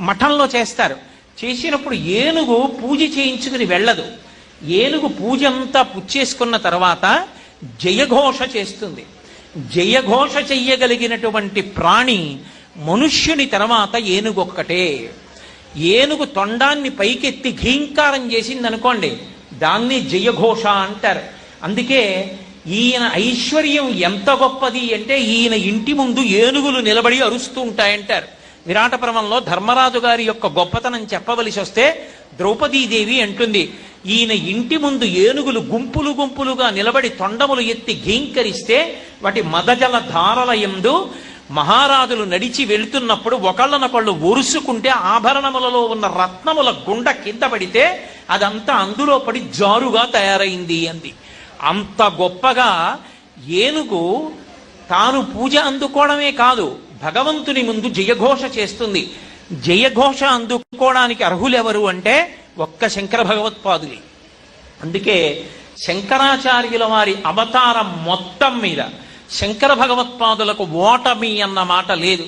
మఠంలో చేస్తారు. చేసినప్పుడు ఏనుగు పూజ చేయించుకుని వెళ్ళదు. ఏనుగు పూజ అంతా పుచ్చేసుకున్న తర్వాత జయఘోష చేస్తుంది. జయఘోష చెయ్యగలిగినటువంటి ప్రాణి మనుష్యుని తర్వాత ఏనుగు ఒక్కటే. ఏనుగు తొండాన్ని పైకెత్తి ఘీంకారం చేసింది అనుకోండి, దాన్ని జయఘోష అంటారు. అందుకే ఈయన ఐశ్వర్యం ఎంత గొప్పది అంటే ఈయన ఇంటి ముందు ఏనుగులు నిలబడి అరుస్తూ ఉంటాయంటారు. విరాట పర్వంలో ధర్మరాజు గారి యొక్క గొప్పతనం చెప్పవలసి వస్తే ద్రౌపదీదేవి అంటుంది, ఈయన ఇంటి ముందు ఏనుగులు గుంపులు గుంపులుగా నిలబడి తొండములు ఎత్తి ఘీంకరిస్తే వాటి మదజల ధారల యందు మహారాజులు నడిచి వెళుతున్నప్పుడు ఒకళ్ళనొకళ్ళు ఒరుసుకుంటే ఆభరణములలో ఉన్న రత్నముల గుండ కింద పడితే అదంతా అందులో పడి జారుగా తయారైంది అంది. అంత గొప్పగా ఏనుగు తాను పూజ అందుకోవడమే కాదు, భగవంతుని ముందు జయఘోష చేస్తుంది. జయఘోష అందుకోవడానికి అర్హులెవరు అంటే ఒక్క శంకర భగవత్పాదులే. అందుకే శంకరాచార్యుల వారి అవతారం మొత్తం మీద శంకర భగవత్పాదులకు ఓటమి అన్న మాట లేదు.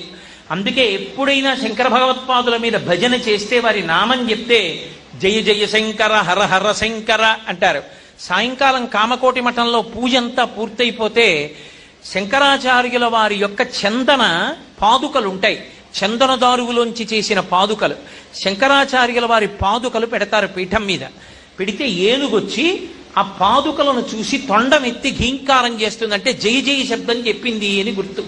అందుకే ఎప్పుడైనా శంకర భగవత్పాదుల మీద భజన చేస్తే, వారి నామం చెప్తే జయ జయ శంకర హర హర శంకర అంటారు. సాయంకాలం కామకోటి మఠంలో పూజ అంతా పూర్తయిపోతే శంకరాచార్యుల వారి యొక్క చందన పాదుకలు ఉంటాయి, చందనదారువులోంచి చేసిన పాదుకలు. శంకరాచార్యుల వారి పాదుకలు పెడతారు పీఠం మీద. పెడితే ఏనుగొచ్చి ఆ పాదుకలను చూసి తొండమెత్తి ఘీంకారం చేస్తుందంటే జయ జయ శబ్దం చెప్పింది అని గుర్తు.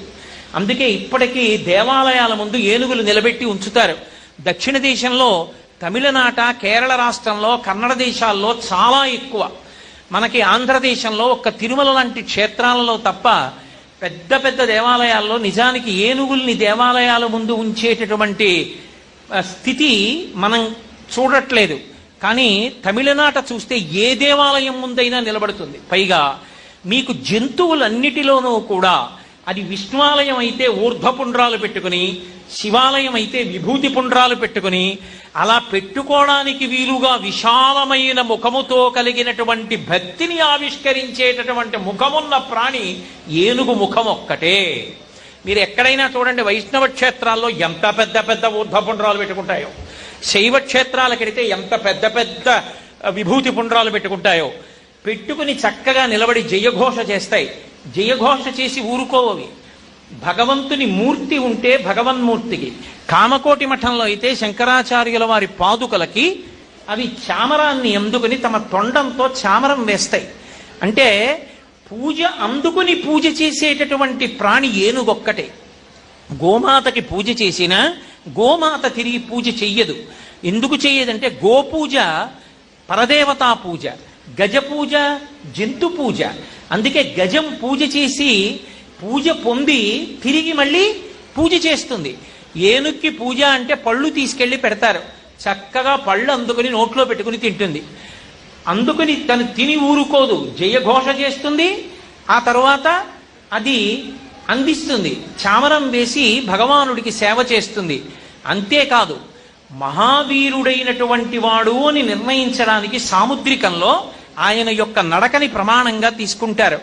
అందుకే ఇప్పటికీ దేవాలయాల ముందు ఏనుగులు నిలబెట్టి ఉంచుతారు. దక్షిణ దేశంలో తమిళనాట, కేరళ రాష్ట్రంలో, కన్నడ దేశాల్లో చాలా ఎక్కువ. మనకి ఆంధ్రదేశంలో ఒక్క తిరుమల లాంటి క్షేత్రాలలో తప్ప పెద్ద పెద్ద దేవాలయాల్లో నిజానికి ఏనుగుల్ని దేవాలయాల ముందు ఉంచేటటువంటి స్థితి మనం చూడట్లేదు. కానీ తమిళనాట చూస్తే ఏ దేవాలయం ముందైనా నిలబడుతుంది. పైగా మీకు జంతువులన్నిటిలోనూ కూడా అది విష్ణువాలయం అయితే ఊర్ధ్వపుండ్రాలు పెట్టుకుని, శివాలయం అయితే విభూతి పుండ్రాలు పెట్టుకుని, అలా పెట్టుకోవడానికి వీలుగా విశాలమైన ముఖముతో కలిగినటువంటి భక్తిని ఆవిష్కరించేటటువంటి ముఖమున్న ప్రాణి ఏనుగు ముఖం ఒక్కటే. మీరు ఎక్కడైనా చూడండి, వైష్ణవ క్షేత్రాల్లో ఎంత పెద్ద పెద్ద ఊర్ధ్వపుండ్రాలు పెట్టుకుంటాయో, శైవ క్షేత్రాలకెడితే ఎంత పెద్ద పెద్ద విభూతి పుండ్రాలు పెట్టుకుంటాయో, పెట్టుకుని చక్కగా నిలబడి జయఘోష చేస్తాయి. జయఘోష చేసి ఊరుకోవవి. భగవంతుని మూర్తి ఉంటే భగవన్మూర్తికి. కామకోటి మఠంలో అయితే శంకరాచార్యుల వారి పాదుకలకి అవి చామరాన్ని అందుకుని తమ తొండంతో చామరం వేస్తాయి. అంటే పూజ అందుకుని పూజ చేసేటటువంటి ప్రాణి ఏనుగొక్కటే. గోమాతకి పూజ చేసినా గోమాత తిరిగి పూజ చెయ్యదు. ఎందుకు చెయ్యదంటే గోపూజ పరదేవతా పూజ, గజ పూజ జంతు పూజ. అందుకే గజం పూజ చేసి పూజ పొంది తిరిగి మళ్ళీ పూజ చేస్తుంది. ఏనుక్కి పూజ అంటే పళ్ళు తీసుకెళ్లి పెడతారు, చక్కగా పళ్ళు అందుకుని నోట్లో పెట్టుకుని తింటుంది. అందుకుని తను తిని ఊరుకోదు, జయఘోష చేస్తుంది. ఆ తరువాత అది అందిస్తుంది, చామరం వేసి భగవానుడికి సేవ చేస్తుంది. అంతేకాదు, మహావీరుడైనటువంటి వాడు అని నిర్ణయించడానికి సాముద్రికంలో ఆయన యొక్క నడకని ప్రమాణంగా తీసుకుంటారు.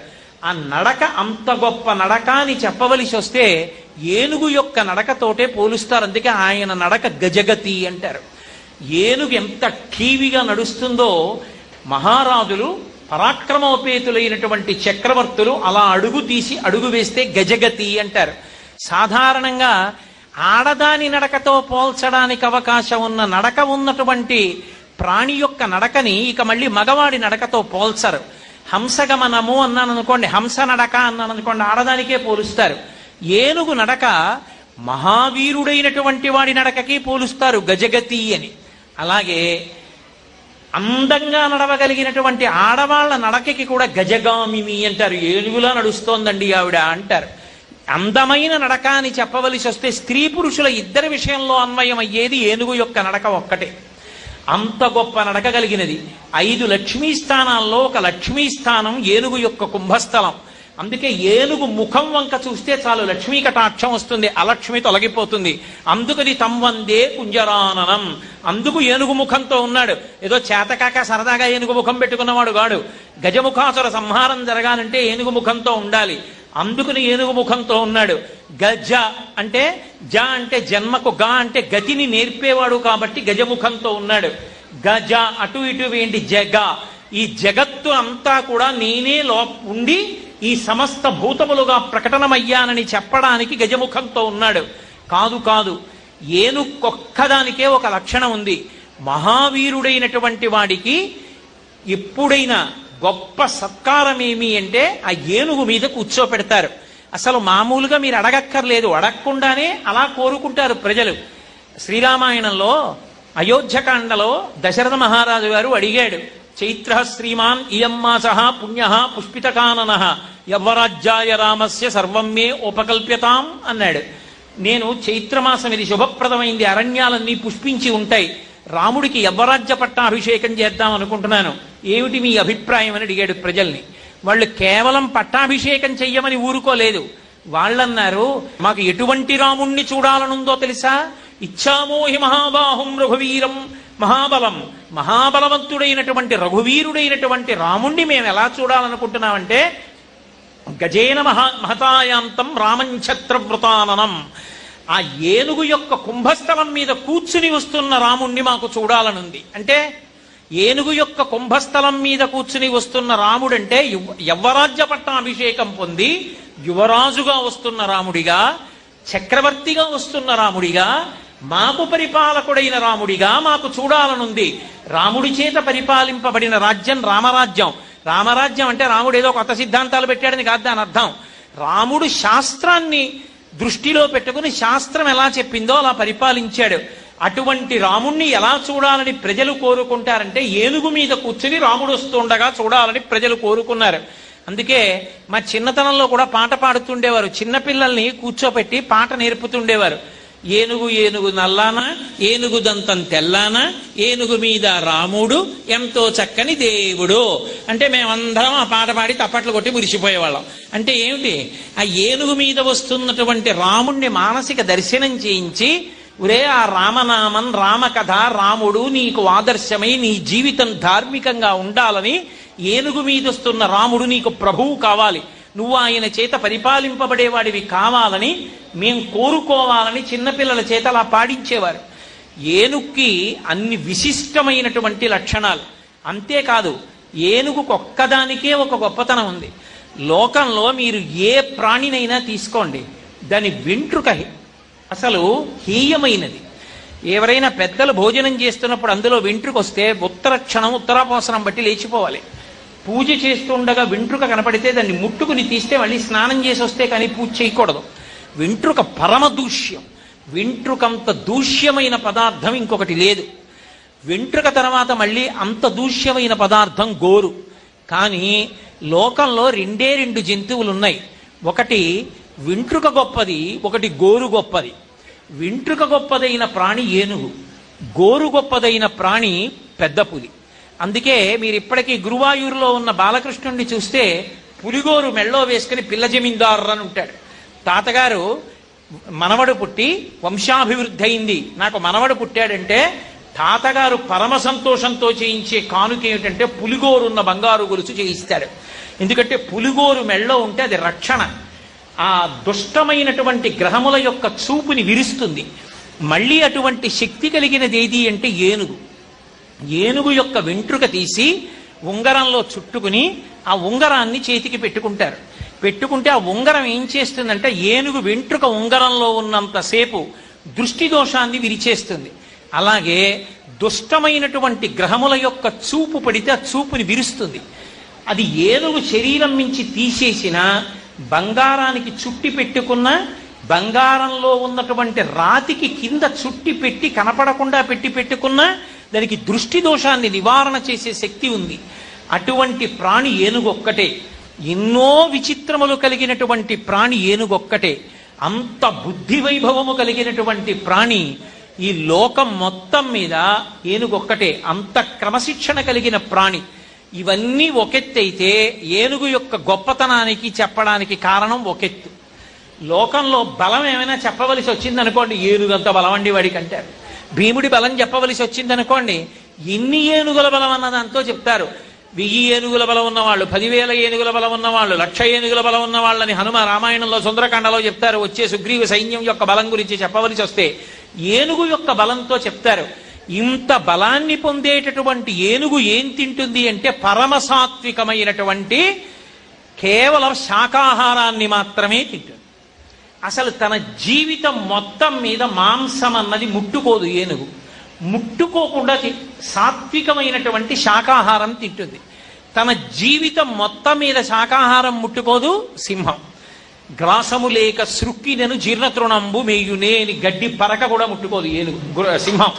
ఆ నడక అంత గొప్ప నడక అని చెప్పవలసి వస్తే ఏనుగు యొక్క నడకతోటే పోలుస్తారు. అందుకే ఆయన నడక గజగతి అంటారు. ఏనుగు ఎంత ఠీవిగా నడుస్తుందో మహారాజులు, పరాక్రమోపేతులైనటువంటి చక్రవర్తులు అలా అడుగు తీసి అడుగు వేస్తే గజగతి అంటారు. సాధారణంగా ఆడదాని నడకతో పోల్చడానికి అవకాశం ఉన్న నడక ఉన్నటువంటి ప్రాణి యొక్క నడకని ఇక మళ్ళీ మగవాడి నడకతో పోల్చరు. హంసగమనము అన్నాను అనుకోండి, హంస నడక అన్నాను అనుకోండి, ఆడదానికే పోలుస్తారు. ఏనుగు నడక మహావీరుడైనటువంటి వాడి నడకకి పోలుస్తారు గజగతి అని. అలాగే అందంగా నడవగలిగినటువంటి ఆడవాళ్ల నడకకి కూడా గజగామిని అంటారు. ఏనుగులా నడుస్తోందండి ఆవిడ అంటారు. అందమైన నడక అని చెప్పవలసి వస్తే స్త్రీ పురుషుల ఇద్దరి విషయంలో అన్వయం అయ్యేది ఏనుగు యొక్క నడక ఒక్కటే. అంత గొప్ప నడక కలిగినది. 5 లక్ష్మీ స్థానాల్లో ఒక లక్ష్మీ స్థానం ఏనుగు యొక్క కుంభస్థలం. అందుకే ఏనుగు ముఖం వంక చూస్తే చాలు లక్ష్మీ కటాక్షం వస్తుంది, అలక్ష్మి తొలగిపోతుంది. అందుకని తమ్వందే కుంజరాననం. అందుకు ఏనుగు ముఖంతో ఉన్నాడు. ఏదో చేతకాక సరదాగా ఏనుగు ముఖం పెట్టుకున్నవాడు కాడు. గజముఖాసుర సంహారం జరగాలంటే ఏనుగు ముఖంతో ఉండాలి. అందుకని ఏనుగు ముఖంతో ఉన్నాడు. గజ అంటే జ అంటే జన్మకు, గా అంటే గతిని నేర్పేవాడు కాబట్టి గజముఖంతో ఉన్నాడు. గజ అటు ఇటు వేండి జగ, ఈ జగత్తు అంతా కూడా నేనే ఉండి ఈ సమస్త భూతములుగా ప్రకటనమయ్యానని చెప్పడానికి గజముఖంతో ఉన్నాడు. కాదు కాదు, ఏనుకొక్కదానికే ఒక లక్షణం ఉంది. మహావీరుడైనటువంటి వాడికి ఎప్పుడైనా గొప్ప సత్కారం ఏమి అంటే ఆ ఏనుగు మీద కూర్చోపెడతారు. అసలు మామూలుగా మీరు అడగక్కర్లేదు, అడగకుండానే అలా కోరుకుంటారు ప్రజలు. శ్రీరామాయణంలో అయోధ్యకాండలో దశరథ మహారాజు గారు అడిగాడు, చైత్ర శ్రీమాన్ ఇయం మాసః పుణ్యః పుష్పితకాననః యవ్వరాజ్యాయ రామస్య సర్వం మే ఉపకల్ప్యతాం అన్నాడు. నేను చైత్రమాసం ఇది శుభప్రదమైంది, అరణ్యాలన్నీ పుష్పించి ఉంటాయి, రాముడికి యవ్వరాజ్య పట్టాభిషేకం చేద్దాం అనుకుంటున్నాను, ఏమిటి మీ అభిప్రాయం అని అడిగాడు ప్రజల్ని. వాళ్ళు కేవలం పట్టాభిషేకం చెయ్యమని ఊరుకోలేదు. వాళ్ళన్నారు, మాకు ఎటువంటి రాముణ్ణి చూడాలనుందో తెలుసా, ఇచ్చామోహి మహాబాహుం రఘువీరం మహాబలం, మహాబలవంతుడైనటువంటి రఘువీరుడైనటువంటి రాముణ్ణి మేము ఎలా చూడాలనుకుంటున్నామంటే గజేన మహతాయాంతం రామంఛత్రవృతాననం, ఆ ఏనుగు యొక్క కుంభస్థలం మీద కూర్చుని వస్తున్న రాముణ్ణి మాకు చూడాలనుంది. అంటే ఏనుగు యొక్క కుంభస్థలం మీద కూర్చుని వస్తున్న రాముడంటే యవ్వరాజ్య పట్టాభిషేకం పొంది యువరాజుగా వస్తున్న రాముడిగా, చక్రవర్తిగా వస్తున్న రాముడిగా, మాకు పరిపాలకుడైన రాముడిగా మాకు చూడాలనుంది. రాముడి చేత పరిపాలింపబడిన రాజ్యం రామరాజ్యం. రామరాజ్యం అంటే రాముడు ఏదో కొత్త సిద్ధాంతాలు పెట్టాడని కాదు దాని అర్థం. రాముడు శాస్త్రాన్ని దృష్టిలో పెట్టుకుని శాస్త్రం ఎలా చెప్పిందో అలా పరిపాలించాడు. అటువంటి రాముణ్ణి ఎలా చూడాలని ప్రజలు కోరుకుంటారంటే ఏనుగు మీద కూర్చుని రాముడు వస్తుండగా చూడాలని ప్రజలు కోరుకున్నారు. అందుకే మా చిన్నతనంలో కూడా పాట పాడుతుండేవారు. చిన్నపిల్లల్ని కూర్చోపెట్టి పాట నేర్పుతుండేవారు. ఏనుగు ఏనుగు నల్లానా, ఏనుగు దంతం తెల్లానా, ఏనుగు మీద రాముడు ఎంతో చక్కని దేవుడు అంటే మేమందరం ఆ పాట పాడి తప్పట్లు కొట్టి మురిసిపోయేవాళ్ళం. అంటే ఏమిటి, ఆ ఏనుగు మీద వస్తున్నటువంటి రాముణ్ణి మానసిక దర్శనం చేయించి, ఒరే ఆ రామనామం రామకథ రాముడు నీకు ఆదర్శమై నీ జీవితం ధార్మికంగా ఉండాలని, ఏనుగు మీద వస్తున్న రాముడు నీకు ప్రభువు కావాలి, నువ్వు ఆయన చేత పరిపాలింపబడేవాడివి కావాలని మేం కోరుకోవాలని చిన్నపిల్లల చేత అలా పాడించేవారు. ఏనుగుకి అన్ని విశిష్టమైనటువంటి లక్షణాలు. అంతేకాదు, ఏనుగుకు ఒక్కదానికే ఒక గొప్పతనం ఉంది. లోకంలో మీరు ఏ ప్రాణినైనా తీసుకోండి, దాని వెంట్రుక అసలు హీయమైనది. ఎవరైనా పెద్దలు భోజనం చేస్తున్నప్పుడు అందులో వెంట్రుక వస్తే ఉత్తరాపోసనం బట్టి లేచిపోవాలి. పూజ చేస్తుండగా వెంట్రుక కనపడితే దాన్ని ముట్టుకుని తీస్తే మళ్ళీ స్నానం చేసి వస్తే కానీ పూజ చేయకూడదు. వెంట్రుక పరమ దూష్యం. వెంట్రుకంత దూష్యమైన పదార్థం ఇంకొకటి లేదు. వెంట్రుక తర్వాత మళ్ళీ అంత దూష్యమైన పదార్థం గోరు. కానీ లోకంలో రెండే రెండు జంతువులు ఉన్నాయి. ఒకటి వెంట్రుక గొప్పది, ఒకటి గోరు గొప్పది. వెంట్రుక గొప్పదైన ప్రాణి ఏనుగు, గోరు గొప్పదైన ప్రాణి పెద్ద పులి. అందుకే మీరు ఇప్పటికీ గురువాయూరులో ఉన్న బాలకృష్ణుడిని చూస్తే పులిగోరు మెళ్ళో వేసుకుని పిల్ల జమీందారు అని ఉంటాడు. తాతగారు మనవడు పుట్టి వంశాభివృద్ధి అయింది, నాకు మనవడు పుట్టాడంటే తాతగారు పరమ సంతోషంతో చేయించే కానుక ఏమిటంటే పులిగోరున్న బంగారు గొలుసు చేయిస్తాడు. ఎందుకంటే పులిగోరు మెళ్ళో ఉంటే అది రక్షణ. ఆ దుష్టమైనటువంటి గ్రహముల యొక్క చూపుని విరుస్తుంది. మళ్ళీ అటువంటి శక్తి కలిగినది ఏది అంటే ఏనుగు. ఏనుగు యొక్క వెంట్రుక తీసి ఉంగరంలో చుట్టుకుని ఆ ఉంగరాన్ని చేతికి పెట్టుకుంటారు. పెట్టుకుంటే ఆ ఉంగరం ఏం చేస్తుందంటే ఏనుగు వెంట్రుక ఉంగరంలో ఉన్నంతసేపు దృష్టి దోషాన్ని విరిచేస్తుంది. అలాగే దుష్టమైనటువంటి గ్రహముల యొక్క చూపు పడితే ఆ చూపుని విరుస్తుంది. అది ఏనుగు శరీరం నుంచి తీసేసిన బంగారానికి చుట్టి పెట్టుకున్న, బంగారంలో ఉన్నటువంటి రాతికి కింద చుట్టి పెట్టి కనపడకుండా పెట్టుకున్నా దానికి దృష్టి దోషాన్ని నివారణ చేసే శక్తి ఉంది. అటువంటి ప్రాణి ఏనుగొక్కటే. ఎన్నో విచిత్రములు కలిగినటువంటి ప్రాణి ఏనుగొక్కటే. అంత బుద్ధి వైభవము కలిగినటువంటి ప్రాణి ఈ లోకం మొత్తం మీద ఏనుగొక్కటే. అంత క్రమశిక్షణ కలిగిన ప్రాణి. ఇవన్నీ ఒకెత్తైతే ఏనుగు యొక్క గొప్పతనానికి చెప్పడానికి కారణం ఒకెత్తు. లోకంలో బలం ఏమైనా చెప్పవలసి వచ్చిందనుకోండి, ఏనుగంత బలం అండి వాడికి అంటారు. భీముడి బలం చెప్పవలసి వచ్చిందనుకోండి, ఎన్ని ఏనుగుల బలం అన్నదంతో చెప్తారు. 1000 ఏనుగుల బలం ఉన్నవాళ్ళు, 10,000 ఏనుగుల బలం ఉన్నవాళ్ళు, 1,00,000 ఏనుగుల బలం ఉన్న వాళ్ళని హనుమ రామాయణంలో సుందరకాండలో చెప్తారు. వచ్చే సుగ్రీవ సైన్యం యొక్క బలం గురించి చెప్పవలసి వస్తే ఏనుగు యొక్క బలంతో చెప్తారు. ఇంత బలాన్ని పొందేటటువంటి ఏనుగు ఏం తింటుంది అంటే పరమసాత్వికమైనటువంటి కేవలం శాకాహారాన్ని మాత్రమే తింటుంది. అసలు తన జీవితం మొత్తం మీద మాంసం అన్నది ముట్టుకోదు ఏనుగు. ముట్టుకోకుండా సాత్వికమైనటువంటి శాకాహారం తింటుంది. తన జీవితం మొత్తం మీద శాకాహారం ముట్టుకోదు సింహం. గ్రాసము లేక సృక్కినను జీర్ణతృణంబు మేయునే అని గడ్డి పరక కూడా ముట్టుకోదు ఏనుగు సింహం.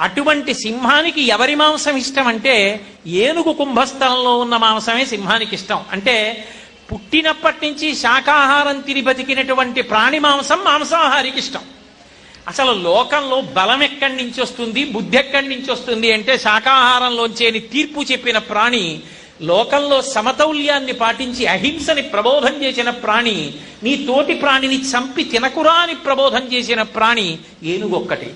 అటువంటి సింహానికి ఎవరి మాంసం ఇష్టం అంటే ఏనుగు కుంభస్థలంలో ఉన్న మాంసమే సింహానికి ఇష్టం. అంటే పుట్టినప్పటి నుంచి శాకాహారం తిని బతికినటువంటి ప్రాణి మాంసం మాంసాహారికి ఇష్టం. అసలు లోకంలో బలం ఎక్కడి నుంచి వస్తుంది, బుద్ధి ఎక్కడి నుంచి వస్తుంది అంటే శాకాహారంలోంచేని తీర్పు చెప్పిన ప్రాణి, లోకంలో సమతౌల్యాన్ని పాటించి అహింసని ప్రబోధం చేసిన ప్రాణి, నీ తోటి ప్రాణిని చంపి తినకురా అని ప్రబోధం చేసిన ప్రాణి ఏనుగొక్కటి.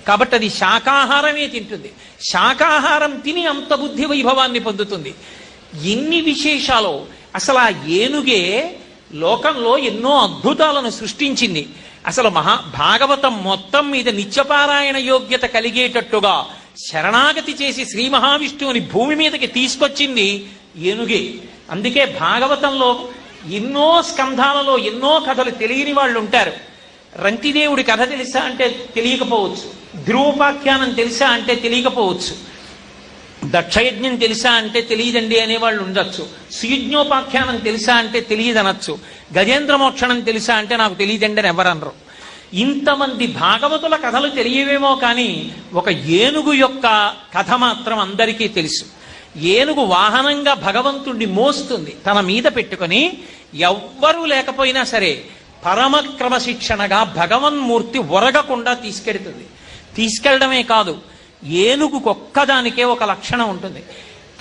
కాబట్టి అది శాకాహారమే తింటుంది. శాకాహారం తిని అంత బుద్ధి వైభవాన్ని పొందుతుంది. ఎన్ని విశేషాలు! అసలు ఆ ఏనుగే లోకంలో ఎన్నో అద్భుతాలను సృష్టించింది. అసలు భాగవతం మొత్తం మీద నిత్యపారాయణ యోగ్యత కలిగేటట్టుగా శరణాగతి చేసి శ్రీ మహావిష్ణువుని భూమి మీదకి తీసుకొచ్చింది ఏనుగే. అందుకే భాగవతంలో ఎన్నో స్కంధాలలో ఎన్నో కథలు తెలియని వాళ్ళు ఉంటారు. రంతిదేవుడి కథ తెలుసా అంటే తెలియకపోవచ్చు, ధ్రువోపాఖ్యానం తెలుసా అంటే తెలియకపోవచ్చు, దక్షయజ్ఞం తెలుసా అంటే తెలియదండి అనేవాళ్ళు ఉండొచ్చు, సుయజ్ఞోపాఖ్యానం తెలుసా అంటే తెలియదనొచ్చు, గజేంద్ర మోక్షణం తెలుసా అంటే నాకు తెలియదండి అని ఎవరనరు. ఇంతమంది భాగవతుల కథలు తెలియవేమో కానీ ఒక ఏనుగు యొక్క కథ మాత్రం అందరికీ తెలుసు. ఏనుగు వాహనంగా భగవంతుణ్ణి మోస్తుంది, తన మీద పెట్టుకొని ఎవ్వరూ లేకపోయినా సరే పరమ క్రమశిక్షణగా భగవన్మూర్తి ఒరగకుండా తీసుకెడుతుంది. తీసుకెళ్లడమే కాదు, ఏనుగుకొక్కదానికే ఒక లక్షణం ఉంటుంది.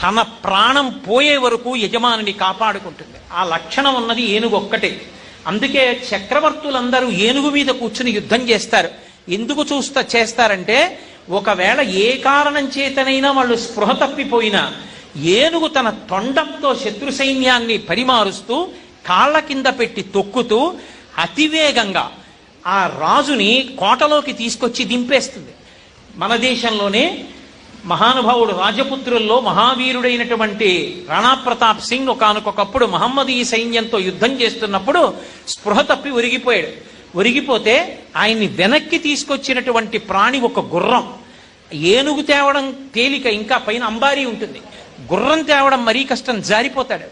తన ప్రాణం పోయే వరకు యజమానిని కాపాడుకుంటుంది. ఆ లక్షణం ఉన్నది ఏనుగొక్కటే. అందుకే చక్రవర్తులందరూ ఏనుగు మీద కూర్చుని యుద్ధం చేస్తారు. ఎందుకు చేస్తారంటే ఒకవేళ ఏ కారణం చేతనైనా వాళ్ళు స్పృహ తప్పిపోయినా ఏనుగు తన తొండంతో శత్రు సైన్యాన్ని పరిమారుస్తూ కాళ్ళ కింద పెట్టి తొక్కుతూ అతివేగంగా ఆ రాజుని కోటలోకి తీసుకొచ్చి దింపేస్తుంది. మన దేశంలోనే మహానుభావుడు రాజపుత్రుల్లో మహావీరుడైనటువంటి రాణా ప్రతాప్ సింగ్ ఒకానొకప్పుడు మహమ్మదీ సైన్యంతో యుద్ధం చేస్తున్నప్పుడు స్పృహ తప్పి ఒరిగిపోయాడు. ఒరిగిపోతే ఆయన్ని వెనక్కి తీసుకొచ్చినటువంటి ప్రాణి ఒక గుర్రం. ఏనుగు తేవడం తేలిక, ఇంకా పైన అంబారీ ఉంటుంది. గుర్రం తేవడం మరీ కష్టం, జారిపోతాడు.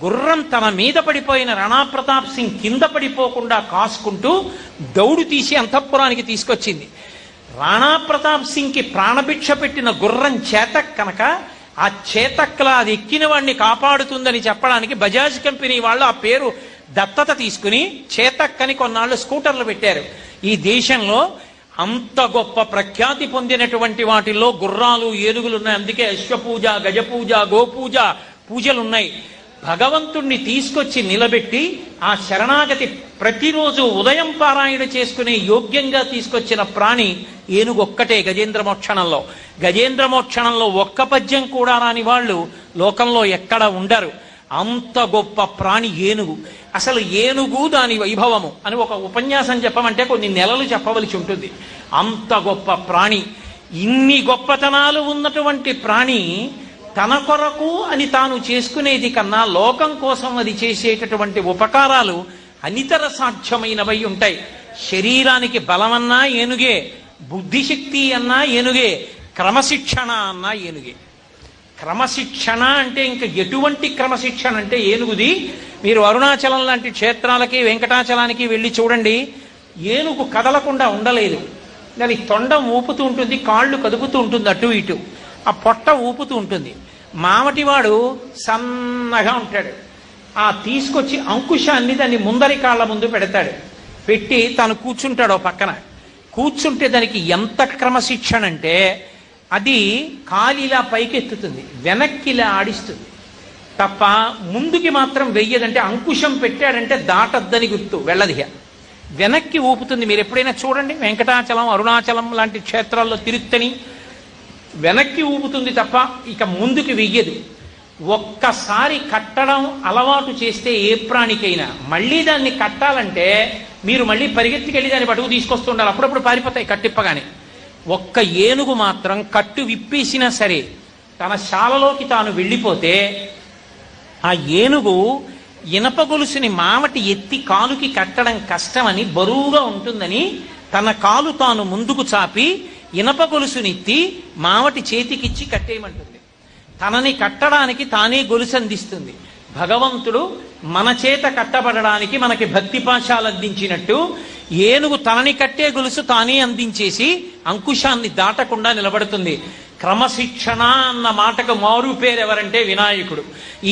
గుర్రం తన మీద పడిపోయిన రాణా ప్రతాప్ సింగ్ కింద పడిపోకుండా కాసుకుంటూ దౌడు తీసి అంతఃపురానికి తీసుకొచ్చింది. రాణా ప్రతాప్ సింగ్ కి ప్రాణభిక్ష పెట్టిన గుర్రం చేతక్ కనుక ఆ చేతక్లా అది ఎక్కిన వాడిని కాపాడుతుందని చెప్పడానికి బజాజ్ కంపెనీ వాళ్ళు ఆ పేరు దత్తత తీసుకుని చేతక్ అని కొన్నాళ్ళు స్కూటర్లు పెట్టారు. ఈ దేశంలో అంత గొప్ప ప్రఖ్యాతి పొందినటువంటి వాటిల్లో గుర్రాలు, ఏనుగులు ఉన్నాయి. అందుకే అశ్వపూజ, గజపూజ, గోపూజ పూజలున్నాయి. భగవంతుణ్ణి తీసుకొచ్చి నిలబెట్టి ఆ శరణాగతి ప్రతిరోజు ఉదయం పారాయణ చేసుకునే యోగ్యంగా తీసుకొచ్చిన ప్రాణి ఏనుగొక్కటే గజేంద్ర మోక్షణంలో. గజేంద్ర మోక్షణంలో ఒక్క పద్యం కూడా రాని వాళ్ళు లోకంలో ఎక్కడ ఉండరు. అంత గొప్ప ప్రాణి ఏనుగు. అసలు ఏనుగు దాని వైభవము అని ఒక ఉపన్యాసం చెప్పమంటే కొన్ని నెలలు చెప్పవలసి ఉంటుంది. అంత గొప్ప ప్రాణి, ఇన్ని గొప్పతనాలు ఉన్నటువంటి ప్రాణి తన కొరకు అని తాను చేసుకునేది కన్నా లోకం కోసం అది చేసేటటువంటి ఉపకారాలు అనితర సాధ్యమైనవై ఉంటాయి. శరీరానికి బలమన్నా ఏనుగే, బుద్ధిశక్తి అన్నా ఏనుగే, క్రమశిక్షణ అన్నా ఏనుగే. క్రమశిక్షణ అంటే ఇంకా ఎటువంటి క్రమశిక్షణ అంటే ఏనుగుది. మీరు అరుణాచలం లాంటి క్షేత్రాలకి వెంకటాచలానికి వెళ్ళి చూడండి, ఏనుగు కదలకుండా ఉండలేదు. దాని తొండం ఊపుతూ ఉంటుంది, కాళ్ళు కదుపుతూ ఉంటుంది అటు ఇటు, ఆ పొట్ట ఊపుతూ ఉంటుంది. మామటివాడు సన్నగా ఉంటాడు. ఆ తీసుకొచ్చి అంకుశాన్ని దాన్ని ముందరి కాళ్ళ ముందు పెడతాడు. పెట్టి తాను కూర్చుంటాడు పక్కన. కూర్చుంటే దానికి ఎంత క్రమశిక్షణ అంటే అది కాలిలా పైకెత్తుతుంది, వెనక్కిలా ఆడిస్తుంది తప్ప ముందుకి మాత్రం వెయ్యదంటే అంకుశం పెట్టాడంటే దాటద్దని గుర్తు, వెళ్ళదిహ. వెనక్కి ఊపుతుంది. మీరు ఎప్పుడైనా చూడండి, వెంకటాచలం, అరుణాచలం లాంటి క్షేత్రాల్లో తిరుత్తని వెనక్కి ఊపుతుంది తప్ప ఇక ముందుకు వెయ్యదు. ఒక్కసారి కట్టడం అలవాటు చేస్తే ఏ ప్రాణికైనా మళ్ళీ దాన్ని కట్టాలంటే మీరు మళ్ళీ పరిగెత్తికెళ్ళి దాన్ని పట్టుకు తీసుకొస్తుండాలి, అప్పుడప్పుడు పారిపోతాయి కట్టిప్పగానే. ఒక్క ఏనుగు మాత్రం కట్టు విప్పేసినా సరే తన శాలలోకి తాను వెళ్ళిపోతే ఆ ఏనుగు ఇనప గొలుసుని మావటి ఎత్తి కాలుకి కట్టడం కష్టమని, బరువుగా ఉంటుందని తన కాలు తాను ముందుకు చాపి ఇనప గొలుసునెత్తి మావటి చేతికిచ్చి కట్టేయమంటుంది. తనని కట్టడానికి తానే గొలుసు అందిస్తుంది. భగవంతుడు మన చేత కట్టబడడానికి మనకి భక్తి పాశాలు అందించినట్టు ఏనుగు తనని కట్టే గొలుసు తానే అందించేసి అంకుశాన్ని దాటకుండా నిలబడుతుంది. క్రమశిక్షణ అన్న మాటకు మారు పేరు ఎవరంటే వినాయకుడు.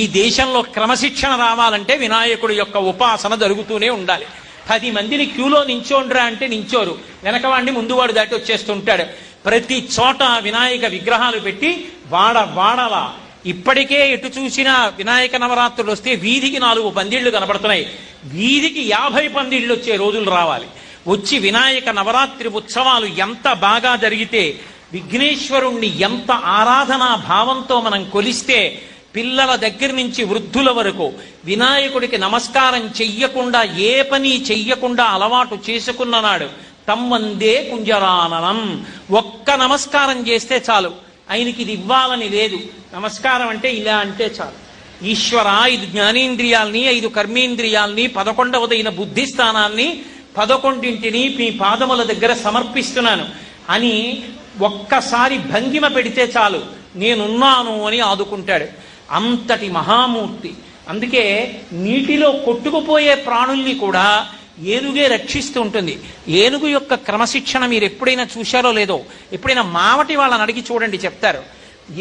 ఈ దేశంలో క్రమశిక్షణ రావాలంటే వినాయకుడు యొక్క ఉపాసన జరుగుతూనే ఉండాలి. 10 మందిని క్యూలో నించోండ్రా అంటే నించోరు, వెనకవాడిని ముందువాడు దాటి వచ్చేస్తుంటాడు. ప్రతి చోట వినాయక విగ్రహాలు పెట్టి వాడలా ఇప్పటికే ఎటు చూసినా వినాయక నవరాత్రులు వస్తే వీధికి 4 పందిళ్లు కనబడుతున్నాయి. వీధికి 50 పందిళ్లు వచ్చే రోజులు రావాలి. వచ్చి వినాయక నవరాత్రి ఉత్సవాలు ఎంత బాగా జరిగితే, విఘ్నేశ్వరుణ్ణి ఎంత ఆరాధనా భావంతో మనం కొలిస్తే, పిల్లల దగ్గర నుంచి వృద్ధుల వరకు వినాయకుడికి నమస్కారం చెయ్యకుండా ఏ పని చెయ్యకుండా అలవాటు చేసుకున్ననాడు తమ్మందే కుంజరాననం. ఒక్క నమస్కారం చేస్తే చాలు, ఆయనకి ఇది ఇవ్వాలని లేదు. నమస్కారం అంటే ఇలా అంటే చాలు. ఈశ్వర, 5 జ్ఞానేంద్రియాల్ని 5 కర్మేంద్రియాల్ని 11వదైన బుద్ధి స్థానాన్ని 11ంటిని మీ పాదముల దగ్గర సమర్పిస్తున్నాను అని ఒక్కసారి భంగిమ పెడితే చాలు, నేనున్నాను అని ఆదుకుంటాడు. అంతటి మహామూర్తి. అందుకే నీటిలో కొట్టుకుపోయే ప్రాణుల్ని కూడా ఏనుగే రక్షిస్తూ ఉంటుంది. ఏనుగు యొక్క క్రమశిక్షణ మీరు ఎప్పుడైనా చూశారో లేదో, ఎప్పుడైనా మావటి వాళ్ళని అడిగి చూడండి, చెప్తారు.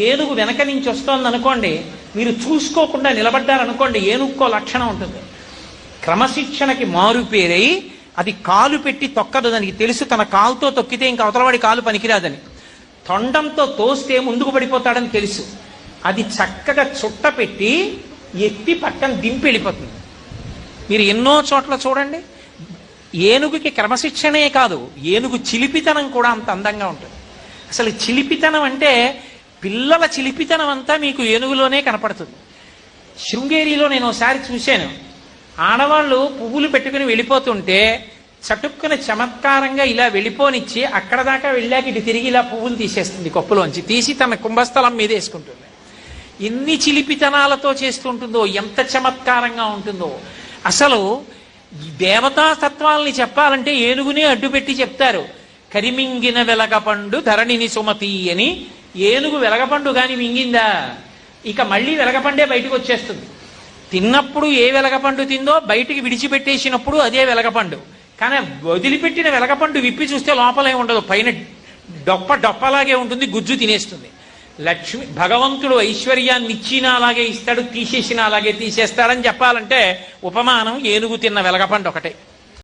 ఏనుగు వెనక నుంచి వస్తోంది అనుకోండి, మీరు చూసుకోకుండా నిలబడ్డారనుకోండి, ఏనుగుకో లక్షణం ఉంటుంది. క్రమశిక్షణకి మారు పేరై అది కాలు పెట్టి తొక్కదు. దానికి తెలుసు తన కాలుతో తొక్కితే ఇంకా అవతలవాడి కాలు పనికిరాదని. తొండంతో తోస్తే ముందుకు పడిపోతాడని తెలుసు. అది చక్కగా చుట్ట పెట్టి ఎత్తి పక్కన దింపి వెళ్ళిపోతుంది. మీరు ఎన్నో చోట్ల చూడండి. ఏనుగుకి క్రమశిక్షణే కాదు, ఏనుగు చిలిపితనం కూడా అంత అందంగా ఉంటుంది. అసలు చిలిపితనం అంటే పిల్లల చిలిపితనం అంతా మీకు ఏనుగులోనే కనపడుతుంది. శృంగేరిలో నేను ఒకసారి చూశాను. ఆడవాళ్ళు పువ్వులు పెట్టుకుని వెళ్ళిపోతుంటే చటుక్కున చమత్కారంగా ఇలా వెళ్ళిపోనిచ్చి అక్కడ దాకా వెళ్ళాక ఇటు తిరిగి ఇలా పువ్వులు తీసేస్తుంది, కొప్పులోంచి తీసి తన కుంభస్థలం మీద వేసుకుంటుంది. ఎన్ని చిలిపితనాలతో చేస్తుంటుందో, ఎంత చమత్కారంగా ఉంటుందో. అసలు దేవతాతత్వాల్ని చెప్పాలంటే ఏనుగునే అడ్డుపెట్టి చెప్తారు. కరిమింగిన వెలగపండు ధరణిని సుమతి అని. ఏనుగు వెలగపండు కానీ మింగిందా ఇక మళ్ళీ వెలగపండే బయటకు వచ్చేస్తుంది. తిన్నప్పుడు ఏ వెలగపండు తిందో బయటికి విడిచిపెట్టేసినప్పుడు అదే వెలగపండు. కానీ వదిలిపెట్టిన వెలగపండు విప్పి చూస్తే లోపలే ఉండదు, పైన డొప్పలాగే ఉంటుంది, గుజ్జు తినేస్తుంది. లక్ష్మి భగవంతుడు ఐశ్వర్యాన్ని ఇచ్చినా అలాగే ఇస్తాడు, తీసేసినా అలాగే తీసేస్తాడని చెప్పాలంటే ఉపమానం ఏనుగు తిన్న వెలగపండు ఒకటే.